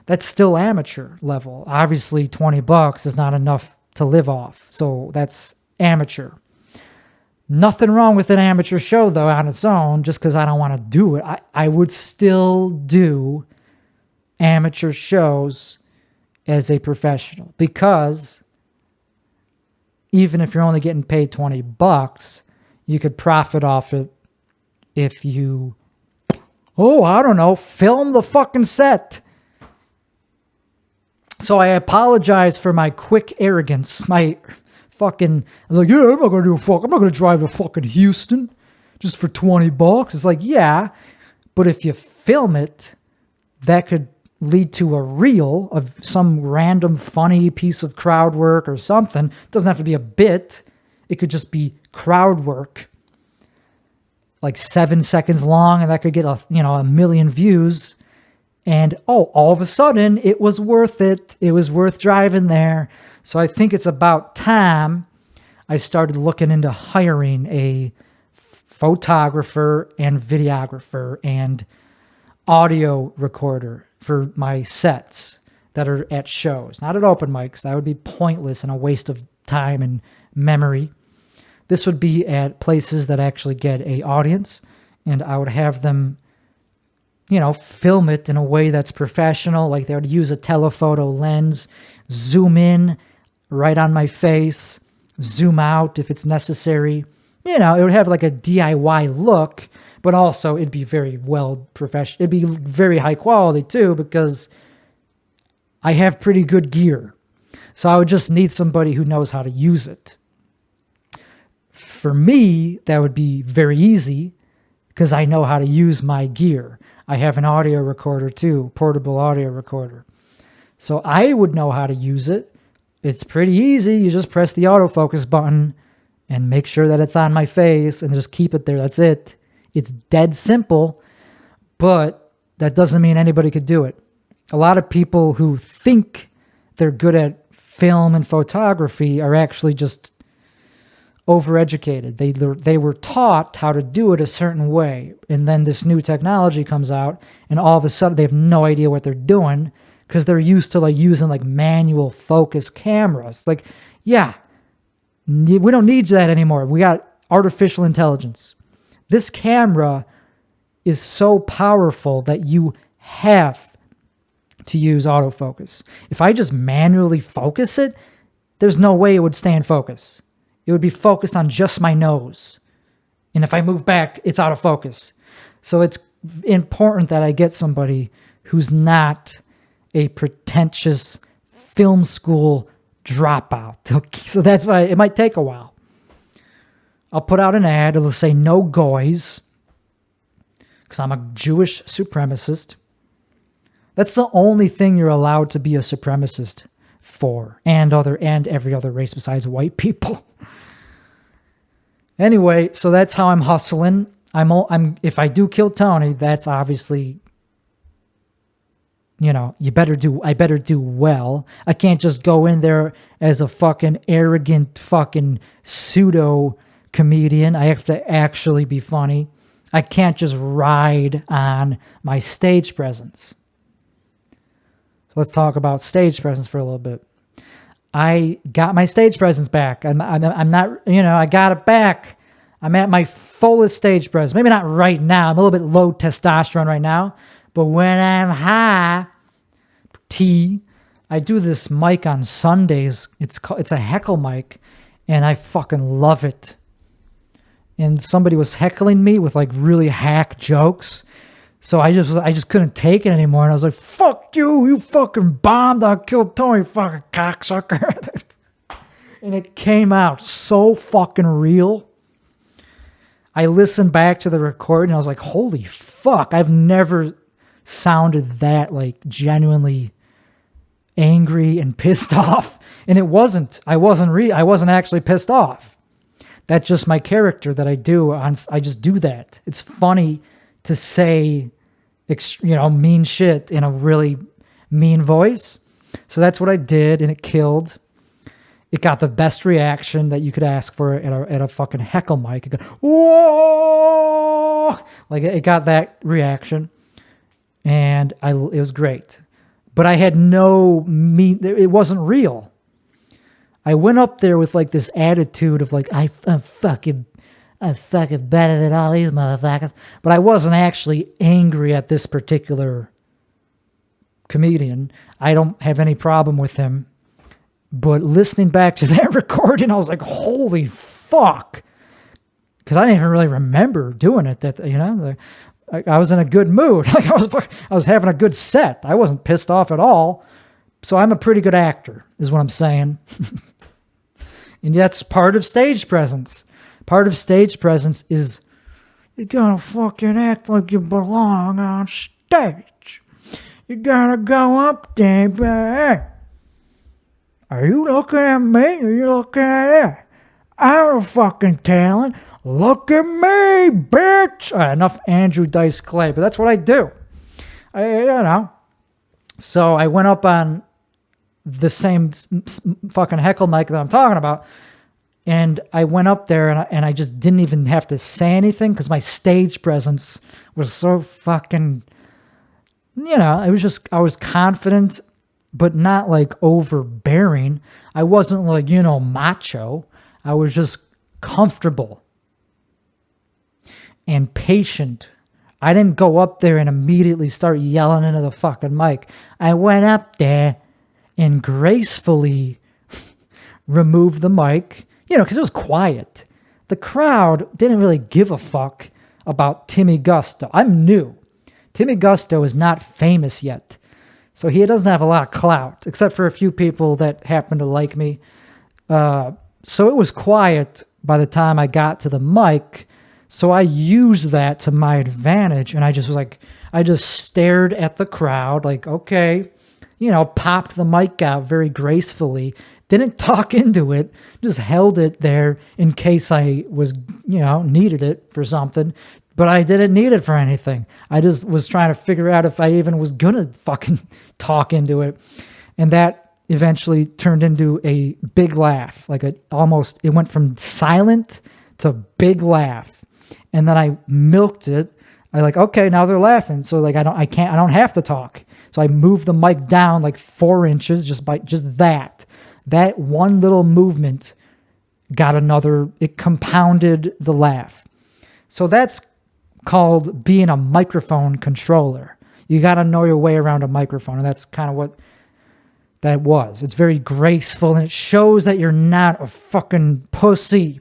That's still amateur level. Obviously, $20 is not enough to live off. So that's amateur. Nothing wrong with an amateur show, though, on its own, just because I don't want to do it. I would still do amateur shows as a professional, because even if you're only getting paid $20, you could profit off it if you, I don't know, film the fucking set. So I apologize for my quick arrogance, I was like, yeah, I'm not going to drive to fucking Houston just for $20. It's like, yeah, but if you film it, that could lead to a reel of some random funny piece of crowd work or something. It doesn't have to be a bit. It could just be crowd work, like 7 seconds long, and that could get a million views. And all of a sudden, it was worth it. It was worth driving there. So I think it's about time I started looking into hiring a photographer and videographer and audio recorder for my sets that are at shows, not at open mics. That would be pointless and a waste of time and memory. This would be at places that actually get an audience, and I would have them, film it in a way that's professional. Like they would use a telephoto lens, zoom in right on my face, zoom out if it's necessary. It would have like a DIY look, but also it'd be very well professional. It'd be very high quality too, because I have pretty good gear. So I would just need somebody who knows how to use it. For me, that would be very easy because I know how to use my gear. I have an audio recorder too, portable audio recorder. So I would know how to use it. It's pretty easy. You just press the autofocus button and make sure that it's on my face and just keep it there. That's it. It's dead simple, but that doesn't mean anybody could do it. A lot of people who think they're good at film and photography are actually just overeducated. They were taught how to do it a certain way, and then this new technology comes out, and all of a sudden they have no idea what they're doing because they're used to using manual focus cameras. Like, yeah, we don't need that anymore. We got artificial intelligence. This camera is so powerful that you have to use autofocus. If I just manually focus it, there's no way it would stay in focus. It would be focused on just my nose. And if I move back, it's out of focus. So it's important that I get somebody who's not a pretentious film school dropout. So that's why it might take a while. I'll put out an ad. It'll say no goys, because I'm a Jewish supremacist. That's the only thing you're allowed to be a supremacist for, and every other race besides white people. Anyway, so that's how I'm hustling. If I do kill Tony, that's obviously I better do well. I can't just go in there as a fucking arrogant fucking pseudo comedian. I have to actually be funny. I can't just ride on my stage presence. So let's talk about stage presence for a little bit. I got my stage presence back. I'm not, I got it back. I'm at my fullest stage presence. Maybe not right now. I'm a little bit low testosterone right now. But when I'm high, I do this mic on Sundays. It's a heckle mic, and I fucking love it. And somebody was heckling me with like really hack jokes. So I just couldn't take it anymore. And I was like, fuck you, you fucking bombed. I'll kill Tony, fucking cocksucker. And it came out so fucking real. I listened back to the recording and I was like, holy fuck, I've never sounded that like genuinely angry and pissed off. And it wasn't. I wasn't actually pissed off. That's just my character that I do. I just do that. It's funny to say, mean shit in a really mean voice. So that's what I did, and it killed. It got the best reaction that you could ask for at a fucking heckle mic. It got, whoa! Like, it got that reaction, and it was great. But I had it wasn't real. I went up there with like this attitude of like, I'm fucking better than all these motherfuckers. But I wasn't actually angry at this particular comedian. I don't have any problem with him. But listening back to that recording, I was like, holy fuck. Because I didn't even really remember doing it. I was in a good mood. Like I was having a good set. I wasn't pissed off at all. So I'm a pretty good actor, is what I'm saying. And that's part of stage presence. Part of stage presence is you gotta fucking act like you belong on stage. You gotta go up there, baby. Are you looking at me? Are you looking at it? I'm a fucking talent. Look at me, bitch. All right, enough Andrew Dice Clay, but that's what I do. So I went up on the same fucking heckle mic that I'm talking about, and I went up there and I just didn't even have to say anything because my stage presence was so fucking, I was confident, but not like overbearing. I wasn't like, macho. I was just comfortable and patient. I didn't go up there and immediately start yelling into the fucking mic. I went up there and gracefully removed the mic, because it was quiet. The crowd didn't really give a fuck about Timmy Gusto. I'm new. Timmy Gusto is not famous yet. So he doesn't have a lot of clout, except for a few people that happen to like me. So it was quiet by the time I got to the mic. So I used that to my advantage. And I just stared at the crowd like, okay, popped the mic out very gracefully. Didn't talk into it, just held it there in case I was, needed it for something. But I didn't need it for anything. I just was trying to figure out if I even was going to fucking talk into it. And that eventually turned into a big laugh. It went from silent to big laugh. And then I milked it. Okay, now they're laughing. So I don't have to talk. So I moved the mic down like 4 inches just that. That one little movement it compounded the laugh. So that's called being a microphone controller. You got to know your way around a microphone, and that's kind of what that was. It's very graceful, and it shows that you're not a fucking pussy.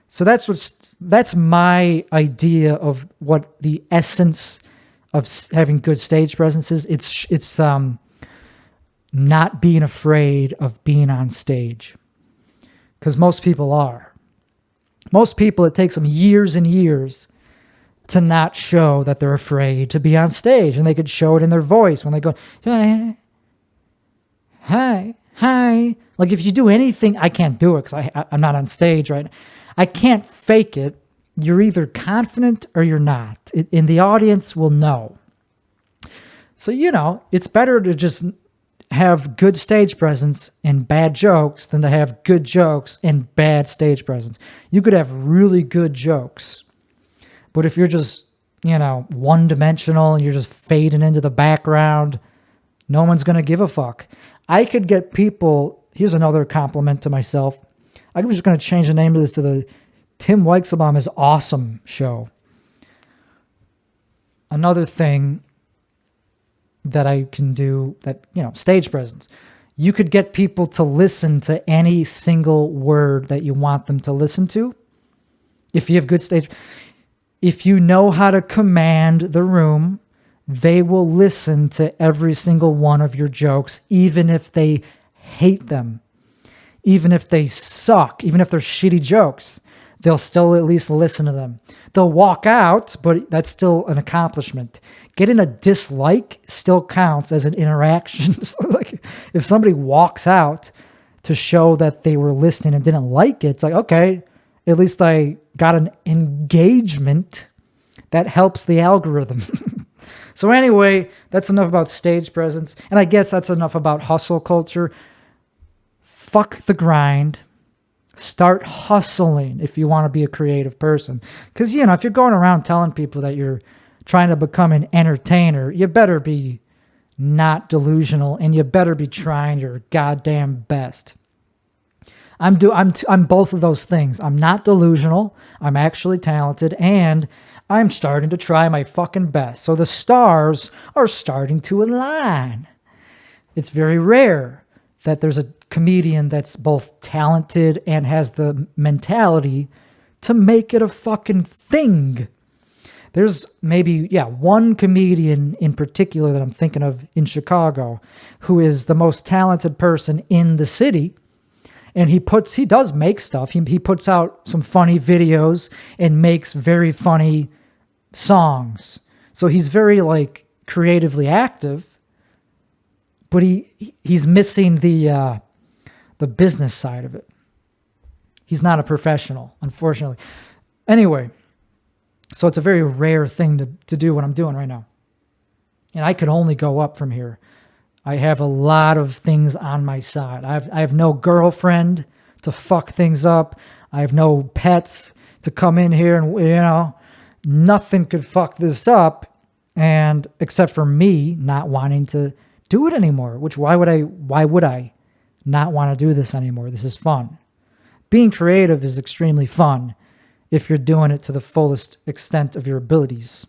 So that's my idea of what the essence of having good stage presence is. It's not being afraid of being on stage, because most people are. Most people, it takes them years and years to not show that they're afraid to be on stage, and they could show it in their voice when they go, hi. Like if you do anything, I can't do it because I'm not on stage right now. I can't fake it. You're either confident or you're not, and the audience will know. So, it's better to just have good stage presence and bad jokes than to have good jokes and bad stage presence. You could have really good jokes, but if you're just, one-dimensional and you're just fading into the background, no one's going to give a fuck. I could get people, here's another compliment to myself. I'm just going to change the name of this to the Tim Weichselbaum is Awesome show. Another thing that I can do that, stage presence. You could get people to listen to any single word that you want them to listen to. If you have good stage, if you know how to command the room, they will listen to every single one of your jokes, even if they hate them, even if they suck, even if they're shitty jokes. They'll still at least listen to them. They'll walk out, but that's still an accomplishment. Getting a dislike still counts as an interaction. So like if somebody walks out to show that they were listening and didn't like it, it's like, okay, at least I got an engagement that helps the algorithm. So anyway, that's enough about stage presence. And I guess that's enough about hustle culture. Fuck the grind. Start hustling if you want to be a creative person. Because, if you're going around telling people that you're trying to become an entertainer, you better be not delusional and you better be trying your goddamn best. I'm both of those things. I'm not delusional. I'm actually talented and I'm starting to try my fucking best. So the stars are starting to align. It's very rare that there's a comedian that's both talented and has the mentality to make it a fucking thing. There's maybe, one comedian in particular that I'm thinking of in Chicago who is the most talented person in the city. And he does make stuff. He puts out some funny videos and makes very funny songs. So he's very creatively active, but he's missing the business side of it. He's not a professional, unfortunately. Anyway, so it's a very rare thing to do what I'm doing right now. And I could only go up from here. I have a lot of things on my side. I have no girlfriend to fuck things up. I have no pets to come in here and, nothing could fuck this up. And except for me not wanting to do it anymore, which why would I not want to do this anymore? This is fun. Being creative is extremely fun if you're doing it to the fullest extent of your abilities.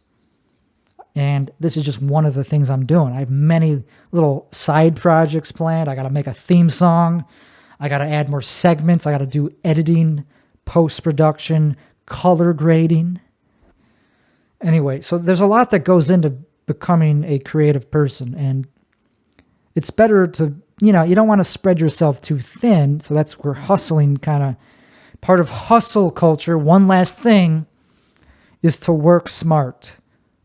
And this is just one of the things I'm doing. I have many little side projects planned. I got to make a theme song. I got to add more segments. I got to do editing, post-production, color grading. Anyway, so there's a lot that goes into becoming a creative person. And it's better to, you don't want to spread yourself too thin. So that's where hustling part of hustle culture. One last thing is to work smart.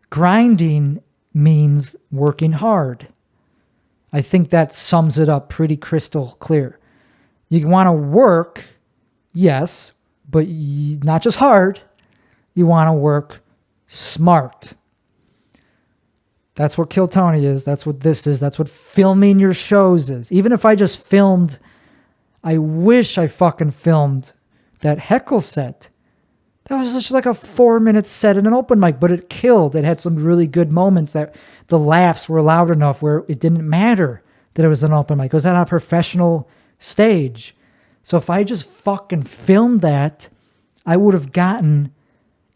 Grinding means working hard. I think that sums it up pretty crystal clear. You want to work, yes, but not just hard. You want to work smart. That's what Kill Tony is. That's what this is. That's what filming your shows is. Even if I just filmed, I wish I fucking filmed that heckle set. That was just like a 4-minute set in an open mic, but it killed. It had some really good moments that the laughs were loud enough where it didn't matter that it was an open mic. It was on a professional stage. So if I just fucking filmed that, I would have gotten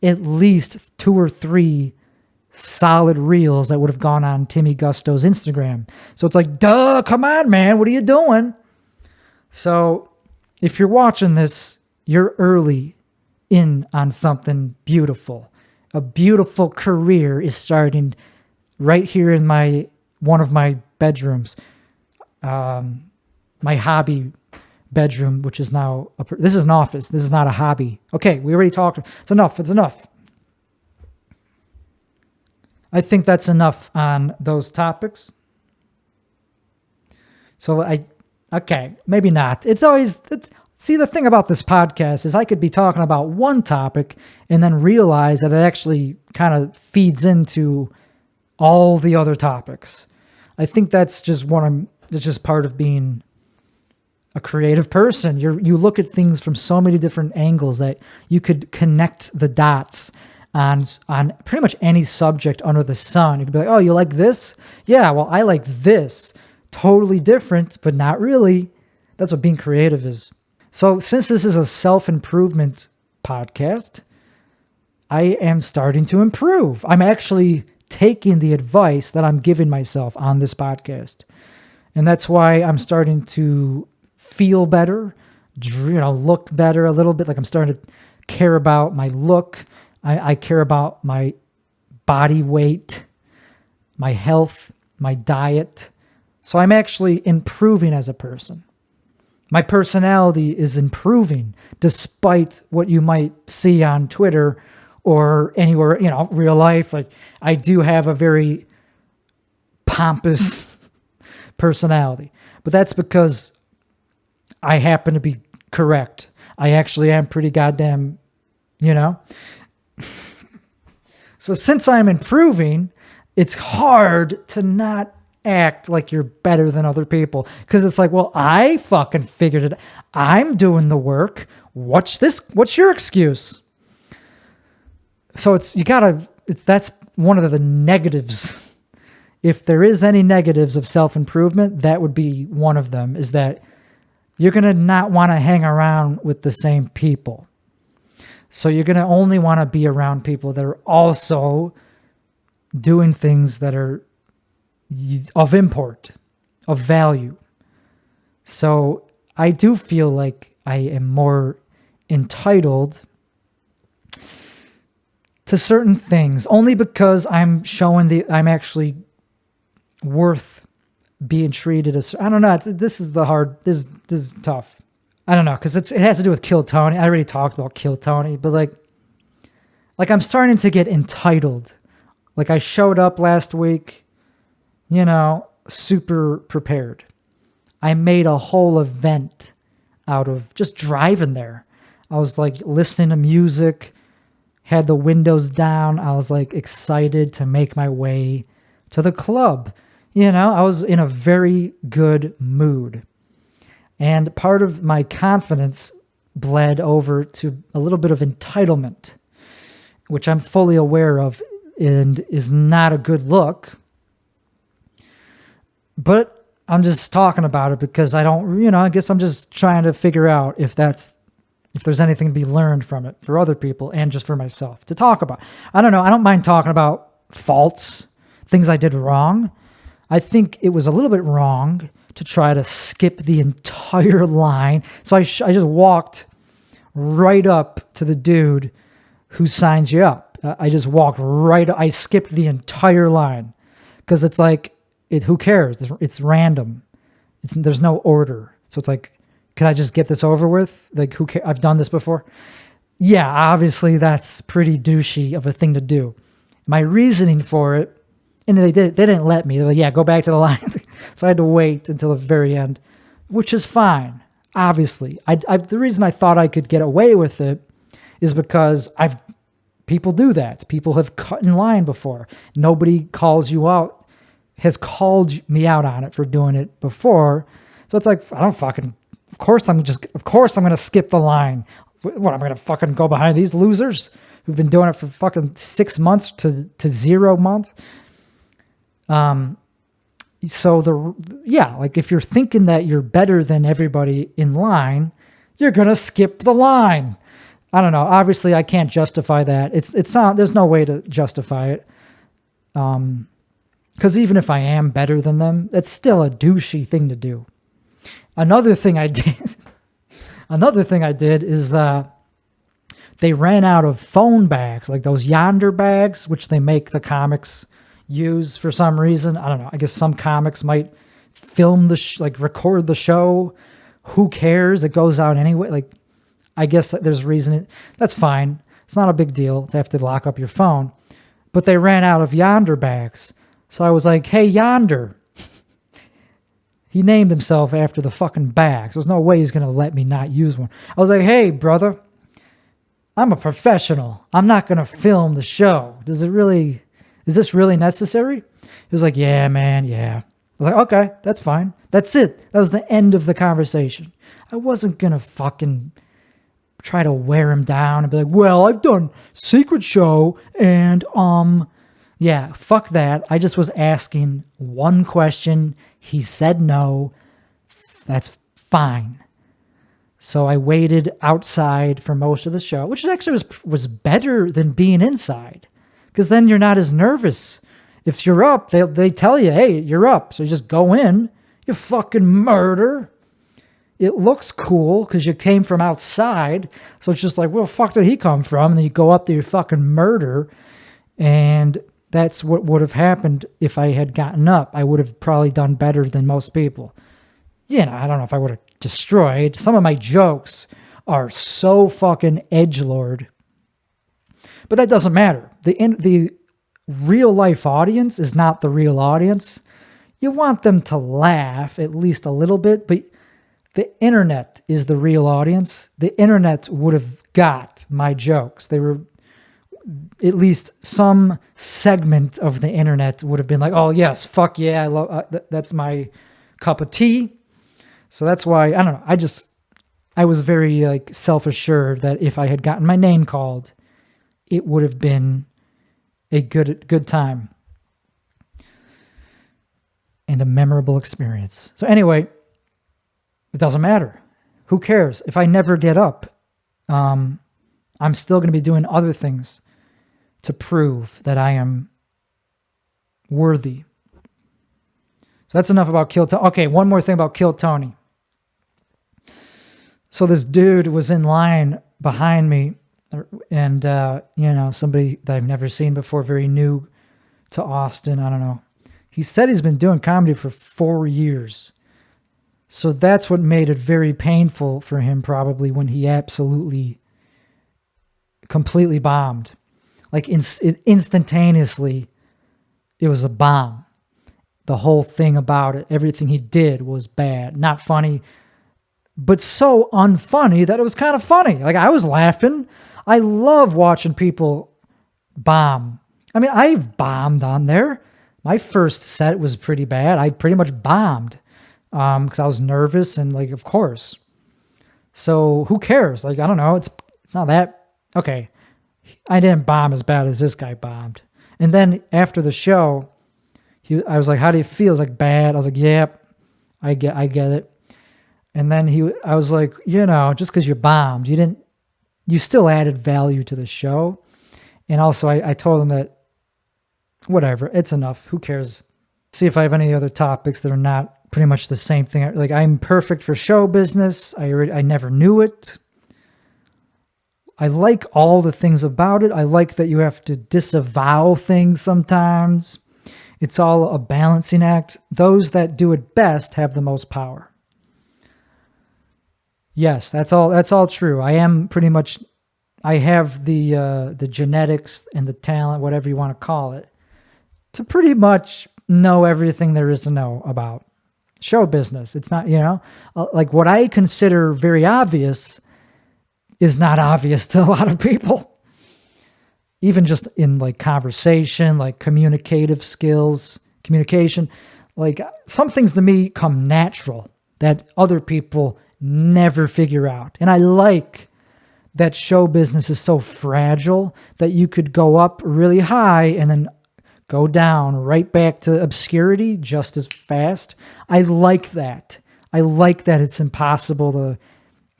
at least 2 or 3 solid reels that would have gone on Timmy Gusto's Instagram. So it's like, duh, come on, man. What are you doing? So if you're watching this, you're early in on something beautiful. A beautiful career is starting right here in one of my bedrooms. My hobby bedroom, which is now, this is an office. This is not a hobby. Okay, we already talked. It's enough. I think that's enough on those topics. So okay, maybe not. See, the thing about this podcast is I could be talking about one topic and then realize that it actually kind of feeds into all the other topics. I think that's just that's just part of being a creative person. You look at things from so many different angles that you could connect the dots on pretty much any subject under the sun. You could be like, oh, you like this? Yeah, well, I like this. Totally different, but not really. That's what being creative is. So since this is a self-improvement podcast, I am starting to improve. I'm actually taking the advice that I'm giving myself on this podcast. And that's why I'm starting to feel better, look better a little bit. Like I'm starting to care about my look. I care about my body weight, my health, my diet. So I'm actually improving as a person. My personality is improving despite what you might see on Twitter or anywhere, real life. Like I do have a very pompous personality, but that's because I happen to be correct. I actually am pretty goddamn, So since I'm improving, it's hard to not act like you're better than other people. Because it's like, well, I fucking figured it. I'm doing the work. What's your excuse? So that's one of the negatives. If there is any negatives of self-improvement, that would be one of them, is that you're going to not want to hang around with the same people. So you're going to only want to be around people that are also doing things that are of import, of value. So I do feel like I am more entitled to certain things only because I'm I'm actually worth being treated as, I don't know. This is tough. I don't know, because it has to do with Kill Tony. I already talked about Kill Tony, but like I'm starting to get entitled. Like I showed up last week, super prepared. I made a whole event out of just driving there. I was like listening to music, had the windows down. I was like excited to make my way to the club. I was in a very good mood. And part of my confidence bled over to a little bit of entitlement, which I'm fully aware of and is not a good look. But I'm just talking about it because I guess I'm just trying to figure out if there's anything to be learned from it for other people and just for myself to talk about. I don't know. I don't mind talking about faults, things I did wrong. I think it was a little bit wrong to try to skip the entire line. So I just walked right up to the dude who signs you up. I just walked I skipped the entire line because it's like, who cares? It's random. There's no order. So it's like, can I just get this over with? Like, who cares? I've done this before. Yeah, obviously that's pretty douchey of a thing to do. My reasoning for it, and they didn't let me. They're like, yeah, go back to the line. So I had to wait until the very end, which is fine. Obviously, the reason I thought I could get away with it is because people do that. People have cut in line before. Nobody has called me out on it for doing it before. So it's like, of course I'm going to skip the line. What, I'm going to fucking go behind these losers who've been doing it for fucking 6 months to 0 months. So like if you're thinking that you're better than everybody in line, you're going to skip the line. I don't know. Obviously I can't justify that. There's no way to justify it. Cause even if I am better than them, it's still a douchey thing to do. Another thing I did is, they ran out of phone bags, like those Yonder bags, which they make the comics use for some reason. I don't know. I guess some comics might film record the show. Who cares? It goes out anyway. Like, I guess there's reason. That's fine. It's not a big deal to have to lock up your phone. But they ran out of Yonder bags. So I was like, hey, Yonder. He named himself after the fucking bags. There's no way he's going to let me not use one. I was like, hey, brother, I'm a professional. I'm not going to film the show. Does it really Is this really necessary? He was like, yeah, man, yeah. I was like, okay, that's fine. That's it. That was the end of the conversation. I wasn't going to fucking try to wear him down and be like, well, I've done Secret Show and, yeah, fuck that. I just was asking one question. He said no. That's fine. So I waited outside for most of the show, which actually was better than being inside, because then you're not as nervous. If you're up, they tell you, hey, you're up. So you just go in, you fucking murder. It looks cool because you came from outside. So it's just like, where the fuck did he come from? And then you go up there, you fucking murder. And that's what would have happened if I had gotten up. I would have probably done better than most people. You know, I don't know if I would have destroyed. Some of my jokes are so fucking edgelord. But that doesn't matter. The real life audience is not the real audience. You want them to laugh at least a little bit, but the internet is the real audience. The internet would have got my jokes. They were, at least some segment of the internet would have been like, oh yes, fuck yeah, I love that's my cup of tea. So that's why, I don't know, I was very like self-assured that if I had gotten my name called, it would have been a good time and a memorable experience. So anyway, it doesn't matter. Who cares? If I never get up, I'm still going to be doing other things to prove that I am worthy. So that's enough about Kill Tony. Okay, one more thing about Kill Tony. So this dude was in line behind me, and, somebody that I've never seen before, very new to Austin, I don't know. He said he's been doing comedy for 4 years. So that's what made it very painful for him, probably, when he absolutely, completely bombed. Like, instantaneously, it was a bomb. The whole thing about it, everything he did was bad. Not funny, but so unfunny that it was kind of funny. Like, I was laughing. I love watching people bomb. I mean, I've bombed on there. My first set was pretty bad. I pretty much bombed because I was nervous and, like, of course. So who cares? Like, I don't know. It's not that. Okay. I didn't bomb as bad as this guy bombed. And then after the show, I was like, how do you feel? He was like, bad. I was like, yep, I get it. And then I was like, just because you bombed, you still added value to the show. And also I told him that, whatever, it's enough. Who cares? See if I have any other topics that are not pretty much the same thing. Like, I'm perfect for show business. I never knew it. I like all the things about it. I like that you have to disavow things sometimes. It's all a balancing act. Those that do it best have the most power. Yes, that's all true. I am pretty much, I have the genetics and the talent, whatever you want to call it, to pretty much know everything there is to know about show business. It's not, like what I consider very obvious is not obvious to a lot of people. Even just in like conversation, like communication, like some things to me come natural that other people never figure out. And I like that show business is so fragile that you could go up really high and then go down right back to obscurity just as fast. I like that. I like that it's impossible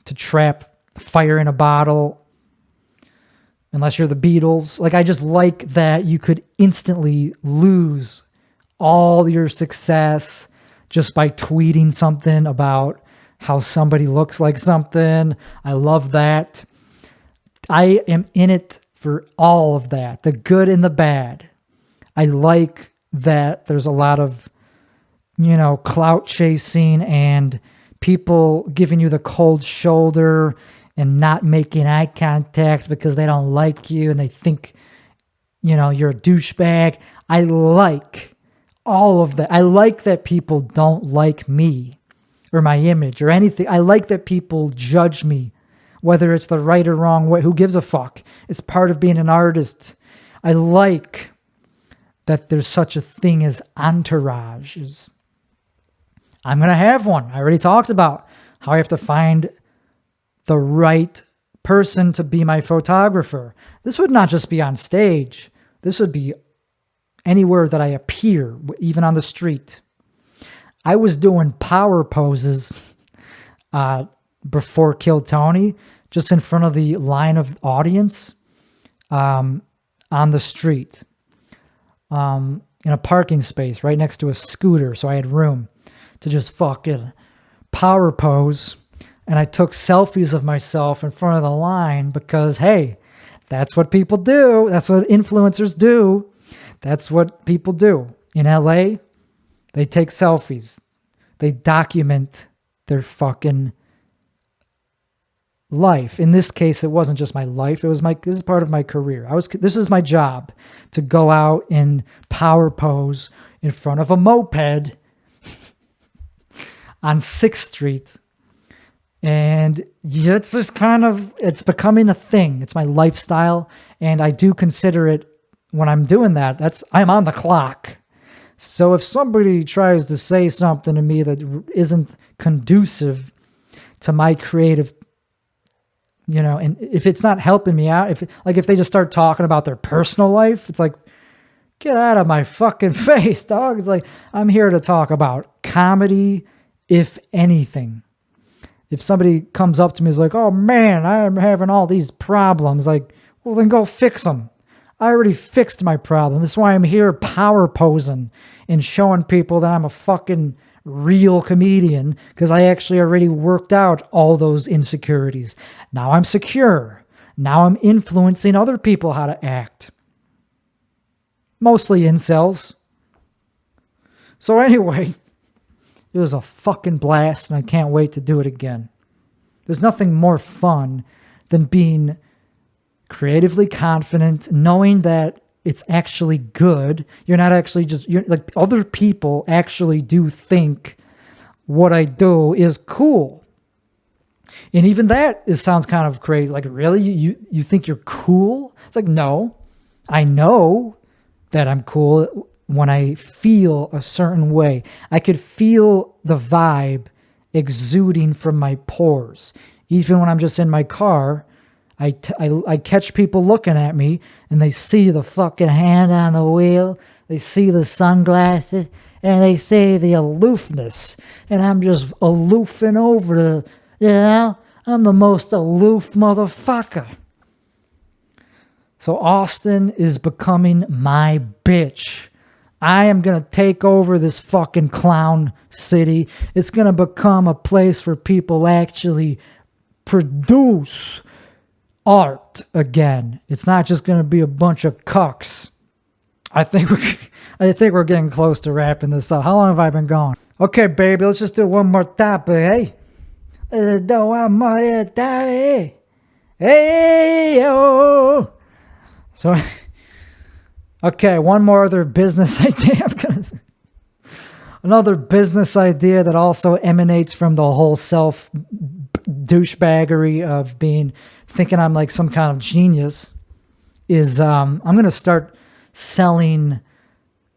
to trap fire in a bottle unless you're the Beatles. Like, I just like that you could instantly lose all your success just by tweeting something about how somebody looks like something. I love that. I am in it for all of that, the good and the bad. I like that there's a lot of, clout chasing and people giving you the cold shoulder and not making eye contact because they don't like you and they think, you're a douchebag. I like all of that. I like that people don't like me or my image or anything. I like that people judge me, whether it's the right or wrong way. Who gives a fuck? It's part of being an artist. I like that there's such a thing as entourages. I'm going to have one. I already talked about how I have to find the right person to be my photographer. This would not just be on stage. This would be anywhere that I appear, even on the street. I was doing power poses before Kill Tony, just in front of the line of audience on the street, in a parking space right next to a scooter. So I had room to just fucking power pose. And I took selfies of myself in front of the line because, hey, that's what people do. That's what influencers do. That's what people do. In LA, they take selfies. They document their fucking life. In this case, it wasn't just my life. This is part of my career. This is my job, to go out and power pose in front of a moped on 6th Street. And it's just it's becoming a thing. It's my lifestyle. And I do consider it, when I'm doing that, I'm on the clock. So if somebody tries to say something to me that isn't conducive to my creative, and if it's not helping me out, if they just start talking about their personal life, it's like, get out of my fucking face, dog. It's like, I'm here to talk about comedy, if anything. If somebody comes up to me and is like, oh man, I'm having all these problems, like, well, then go fix them. I already fixed my problem. This is why I'm here power posing and showing people that I'm a fucking real comedian, because I actually already worked out all those insecurities. Now I'm secure. Now I'm influencing other people how to act. Mostly incels. So anyway, it was a fucking blast, and I can't wait to do it again. There's nothing more fun than being creatively confident, knowing that it's actually good. You're not actually you're like, other people actually do think what I do is cool. And even that sounds kind of crazy. Like, really? You think you're cool? It's like, no, I know that I'm cool when I feel a certain way. I could feel the vibe exuding from my pores. Even when I'm just in my car, I catch people looking at me, and they see the fucking hand on the wheel, they see the sunglasses, and they see the aloofness. And I'm just aloofing over I'm the most aloof motherfucker. So Austin is becoming my bitch. I am going to take over this fucking clown city. It's going to become a place where people actually produce art again. It's not just going to be a bunch of cucks. I think we're getting close to wrapping this up. How long have I been going? Okay, baby, let's just do one more topic, hey? Let's do one more topic. Hey, yo. So, okay, one more other business idea. Another business idea that also emanates from the whole self douchebaggery of thinking I'm like some kind of genius is I'm going to start selling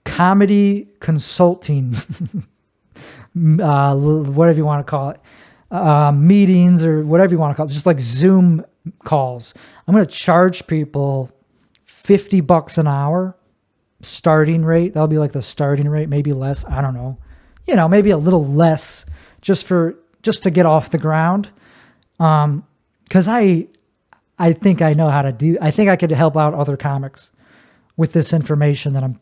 comedy consulting, whatever you want to call it, meetings or whatever you want to call it, just like Zoom calls. I'm going to charge people $50 an hour starting rate. That'll be like the starting rate, maybe less. I don't know. Maybe a little less just to get off the ground. Cause I think I know how to do, I think I could help out other comics with this information that I'm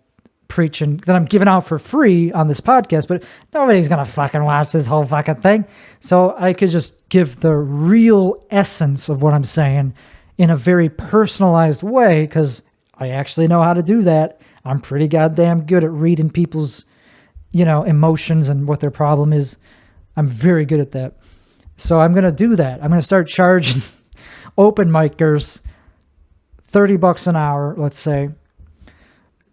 preaching, that I'm giving out for free on this podcast, but nobody's going to fucking watch this whole fucking thing. So I could just give the real essence of what I'm saying in a very personalized way, because I actually know how to do that. I'm pretty goddamn good at reading people's, emotions and what their problem is. I'm very good at that. So I'm going to do that. I'm going to start charging open micers $30 an hour, let's say,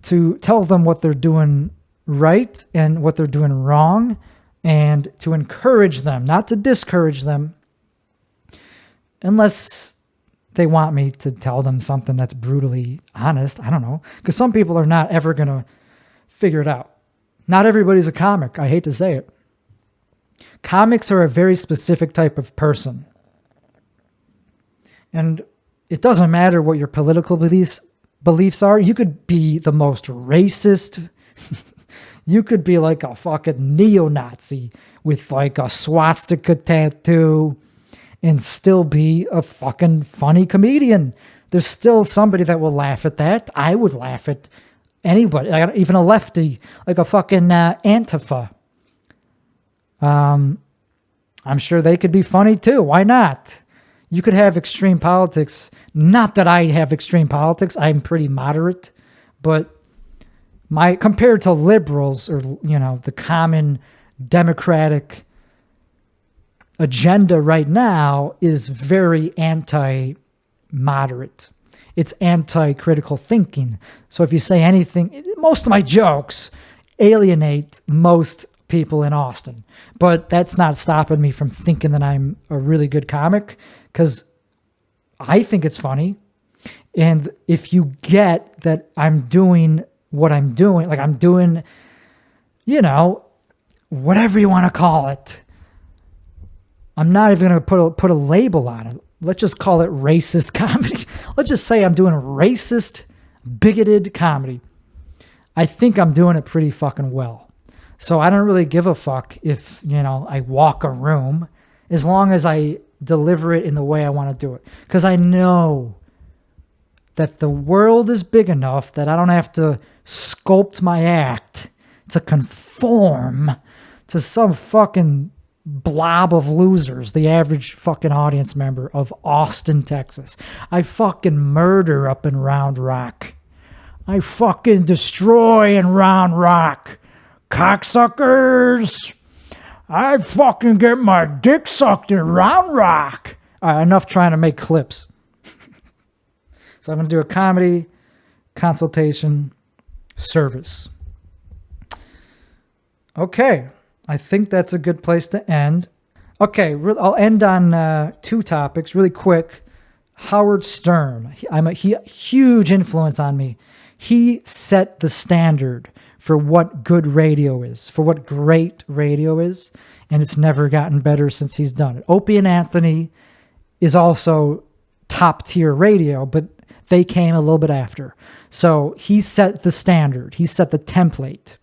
to tell them what they're doing right and what they're doing wrong, and to encourage them, not to discourage them, unless they want me to tell them something that's brutally honest. I don't know. Because some people are not ever going to figure it out. Not everybody's a comic. I hate to say it. Comics are a very specific type of person. And it doesn't matter what your political beliefs are. You could be the most racist. You could be like a fucking neo-Nazi with like a swastika tattoo and still be a fucking funny comedian. There's still somebody that will laugh at that. I would laugh at anybody, even a lefty, like a fucking Antifa. I'm sure they could be funny too. Why not? You could have extreme politics. Not that I have extreme politics. I'm pretty moderate, but compared to liberals or, the common democratic agenda right now is very anti-moderate. It's anti-critical thinking. So if you say anything, most of my jokes alienate most people in Austin, but that's not stopping me from thinking that I'm a really good comic, because I think it's funny. And if you get that I'm doing what I'm doing, like I'm doing, whatever you want to call it, I'm not even going to put a label on it. Let's just call it racist comedy. Let's just say I'm doing racist, bigoted comedy. I think I'm doing it pretty fucking well. So I don't really give a fuck if, I walk a room, as long as I deliver it in the way I want to do it. Because I know that the world is big enough that I don't have to sculpt my act to conform to some fucking blob of losers, the average fucking audience member of Austin, Texas. I fucking murder up in Round Rock. I fucking destroy in Round Rock. Cocksuckers! I fucking get my dick sucked in Round Rock. All right, enough trying to make clips. So I'm going to do a comedy consultation service. Okay, I think that's a good place to end. Okay, I'll end on two topics really quick. Howard Stern. I'm a huge influence on me. He set the standard for what good radio is, for what great radio is, and it's never gotten better since he's done it. Opie and Anthony is also top-tier radio, but they came a little bit after. So he set the standard. He set the template.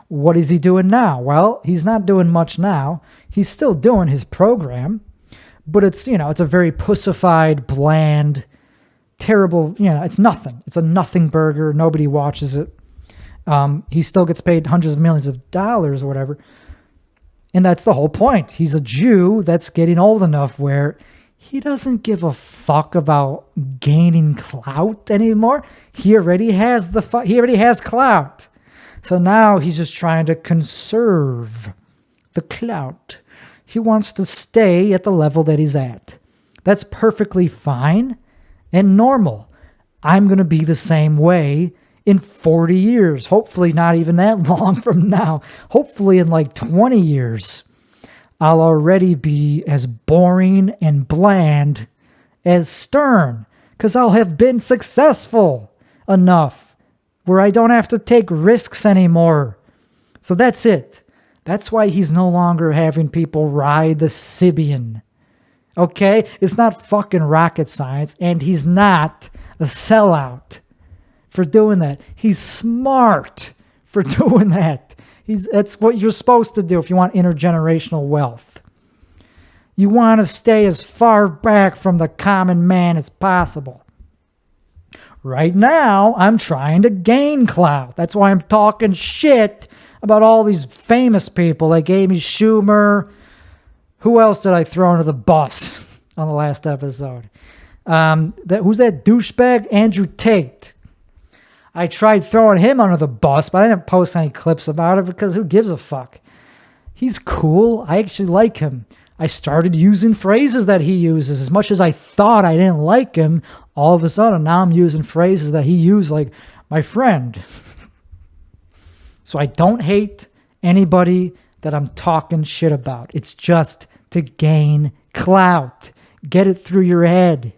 What is he doing now? Well, he's not doing much now. He's still doing his program, but it's, it's a very pussified, bland, terrible, it's nothing. It's a nothing burger. Nobody watches it. He still gets paid hundreds of millions of dollars or whatever. And that's the whole point. He's a Jew that's getting old enough where he doesn't give a fuck about gaining clout anymore. He already has clout. So now he's just trying to conserve the clout. He wants to stay at the level that he's at. That's perfectly fine and normal. I'm going to be the same way in 40 years. Hopefully not even that long from now. Hopefully in like 20 years, I'll already be as boring and bland as Stern, because I'll have been successful enough where I don't have to take risks anymore. So that's it. That's why he's no longer having people ride the Sibian. Okay? It's not fucking rocket science, and he's not a sellout for doing that. He's smart for doing that. That's what you're supposed to do if you want intergenerational wealth. You want to stay as far back from the common man as possible. Right now, I'm trying to gain clout. That's why I'm talking shit about all these famous people like Amy Schumer. Who else did I throw under the bus on the last episode? Who's that douchebag? Andrew Tate. I tried throwing him under the bus, but I didn't post any clips about it because who gives a fuck? He's cool. I actually like him. I started using phrases that he uses. As much as I thought I didn't like him, all of a sudden now I'm using phrases that he used, like my friend. So I don't hate anybody that I'm talking shit about. It's just to gain clout. Get it through your head.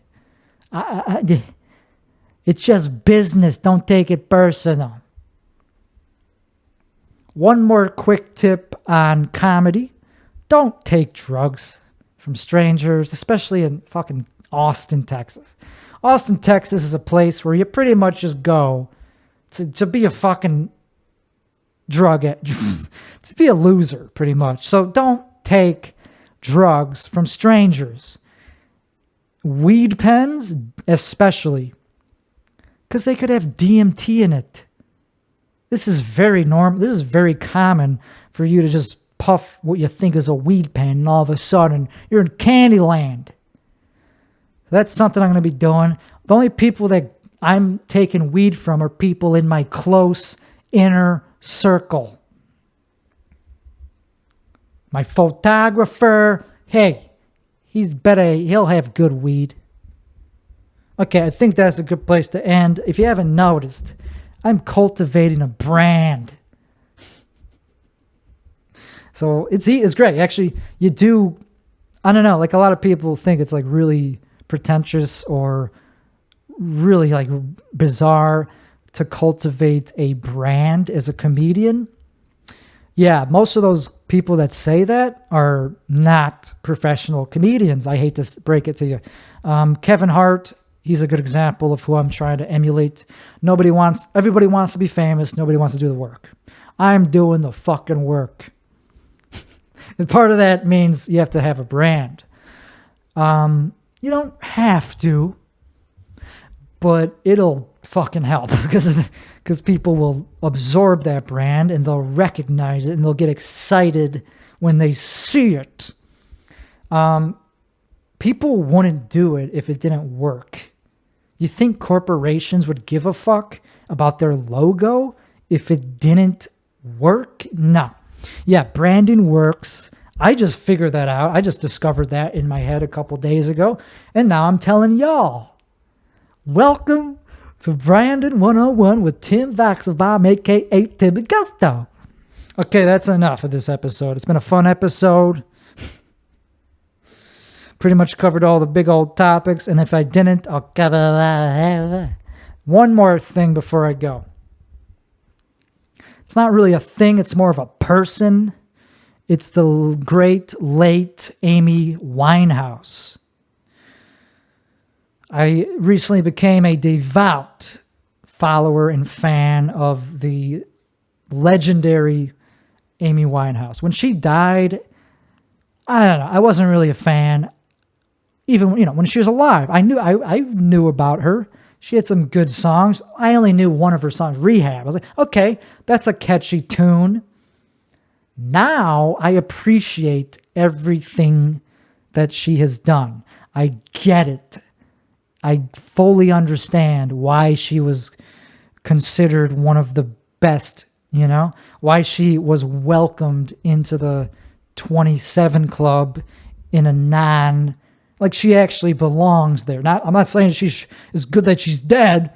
It's just business. Don't take it personal. One more quick tip on comedy. Don't take drugs from strangers, especially in fucking Austin, Texas. Austin, Texas is a place where you pretty much just go to be a fucking to be a loser, pretty much. So don't take drugs from strangers. Weed pens, especially, because they could have DMT in it. This is very normal. This is very common for you to just puff what you think is a weed pen, and all of a sudden you're in Candyland. That's something I'm going to be doing. The only people that I'm taking weed from are people in my close inner circle. My photographer, hey, he'll have good weed. Okay, I think that's a good place to end. If you haven't noticed, I'm cultivating a brand. So it's great. Actually, you do, I don't know, like a lot of people think it's like really pretentious or really like bizarre to cultivate a brand as a comedian. Yeah, most of those people that say that are not professional comedians. I hate to break it to you. Kevin Hart, he's a good example of who I'm trying to emulate. Everybody wants to be famous. Nobody wants to do the work. I'm doing the fucking work. And part of that means you have to have a brand. You don't have to, but it'll fucking help because people will absorb that brand and they'll recognize it and they'll get excited when they see it. People wouldn't do it if it didn't work. You think corporations would give a fuck about their logo if it didn't work? No. Yeah, branding works. I just figured that out. I just discovered that in my head a couple days ago. And now I'm telling y'all. Welcome to Brandon 101 with Tim Vaxelbaum, a.k.a. Tim Augusto. Okay, that's enough of this episode. It's been a fun episode. Pretty much covered all the big old topics. And if I didn't, I'll cover one more thing before I go. It's not really a thing. It's more of a person. It's the great late Amy Winehouse. I recently became a devout follower and fan of the legendary Amy Winehouse. When she died, I don't know. I wasn't really a fan. Even, when she was alive, I knew about her. She had some good songs. I only knew one of her songs, Rehab. I was like, okay, that's a catchy tune. Now I appreciate everything that she has done. I get it. I fully understand why she was considered one of the best, why she was welcomed into the 27 club in a like she actually belongs there. I'm not saying she's it's good that she's dead.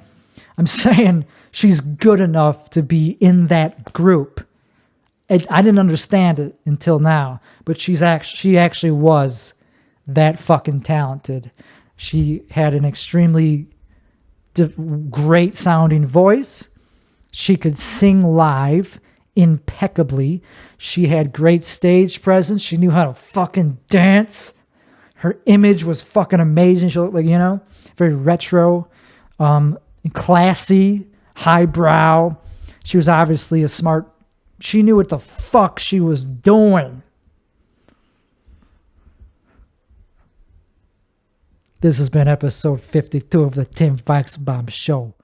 I'm saying she's good enough to be in that group. I didn't understand it until now, but she actually was that fucking talented. She had an extremely great sounding voice. She could sing live impeccably. She had great stage presence. She knew how to fucking dance. Her image was fucking amazing. She looked like, very retro, classy, highbrow. She was obviously she knew what the fuck she was doing. This has been episode 52 of the Tim Vaxelbaum Show.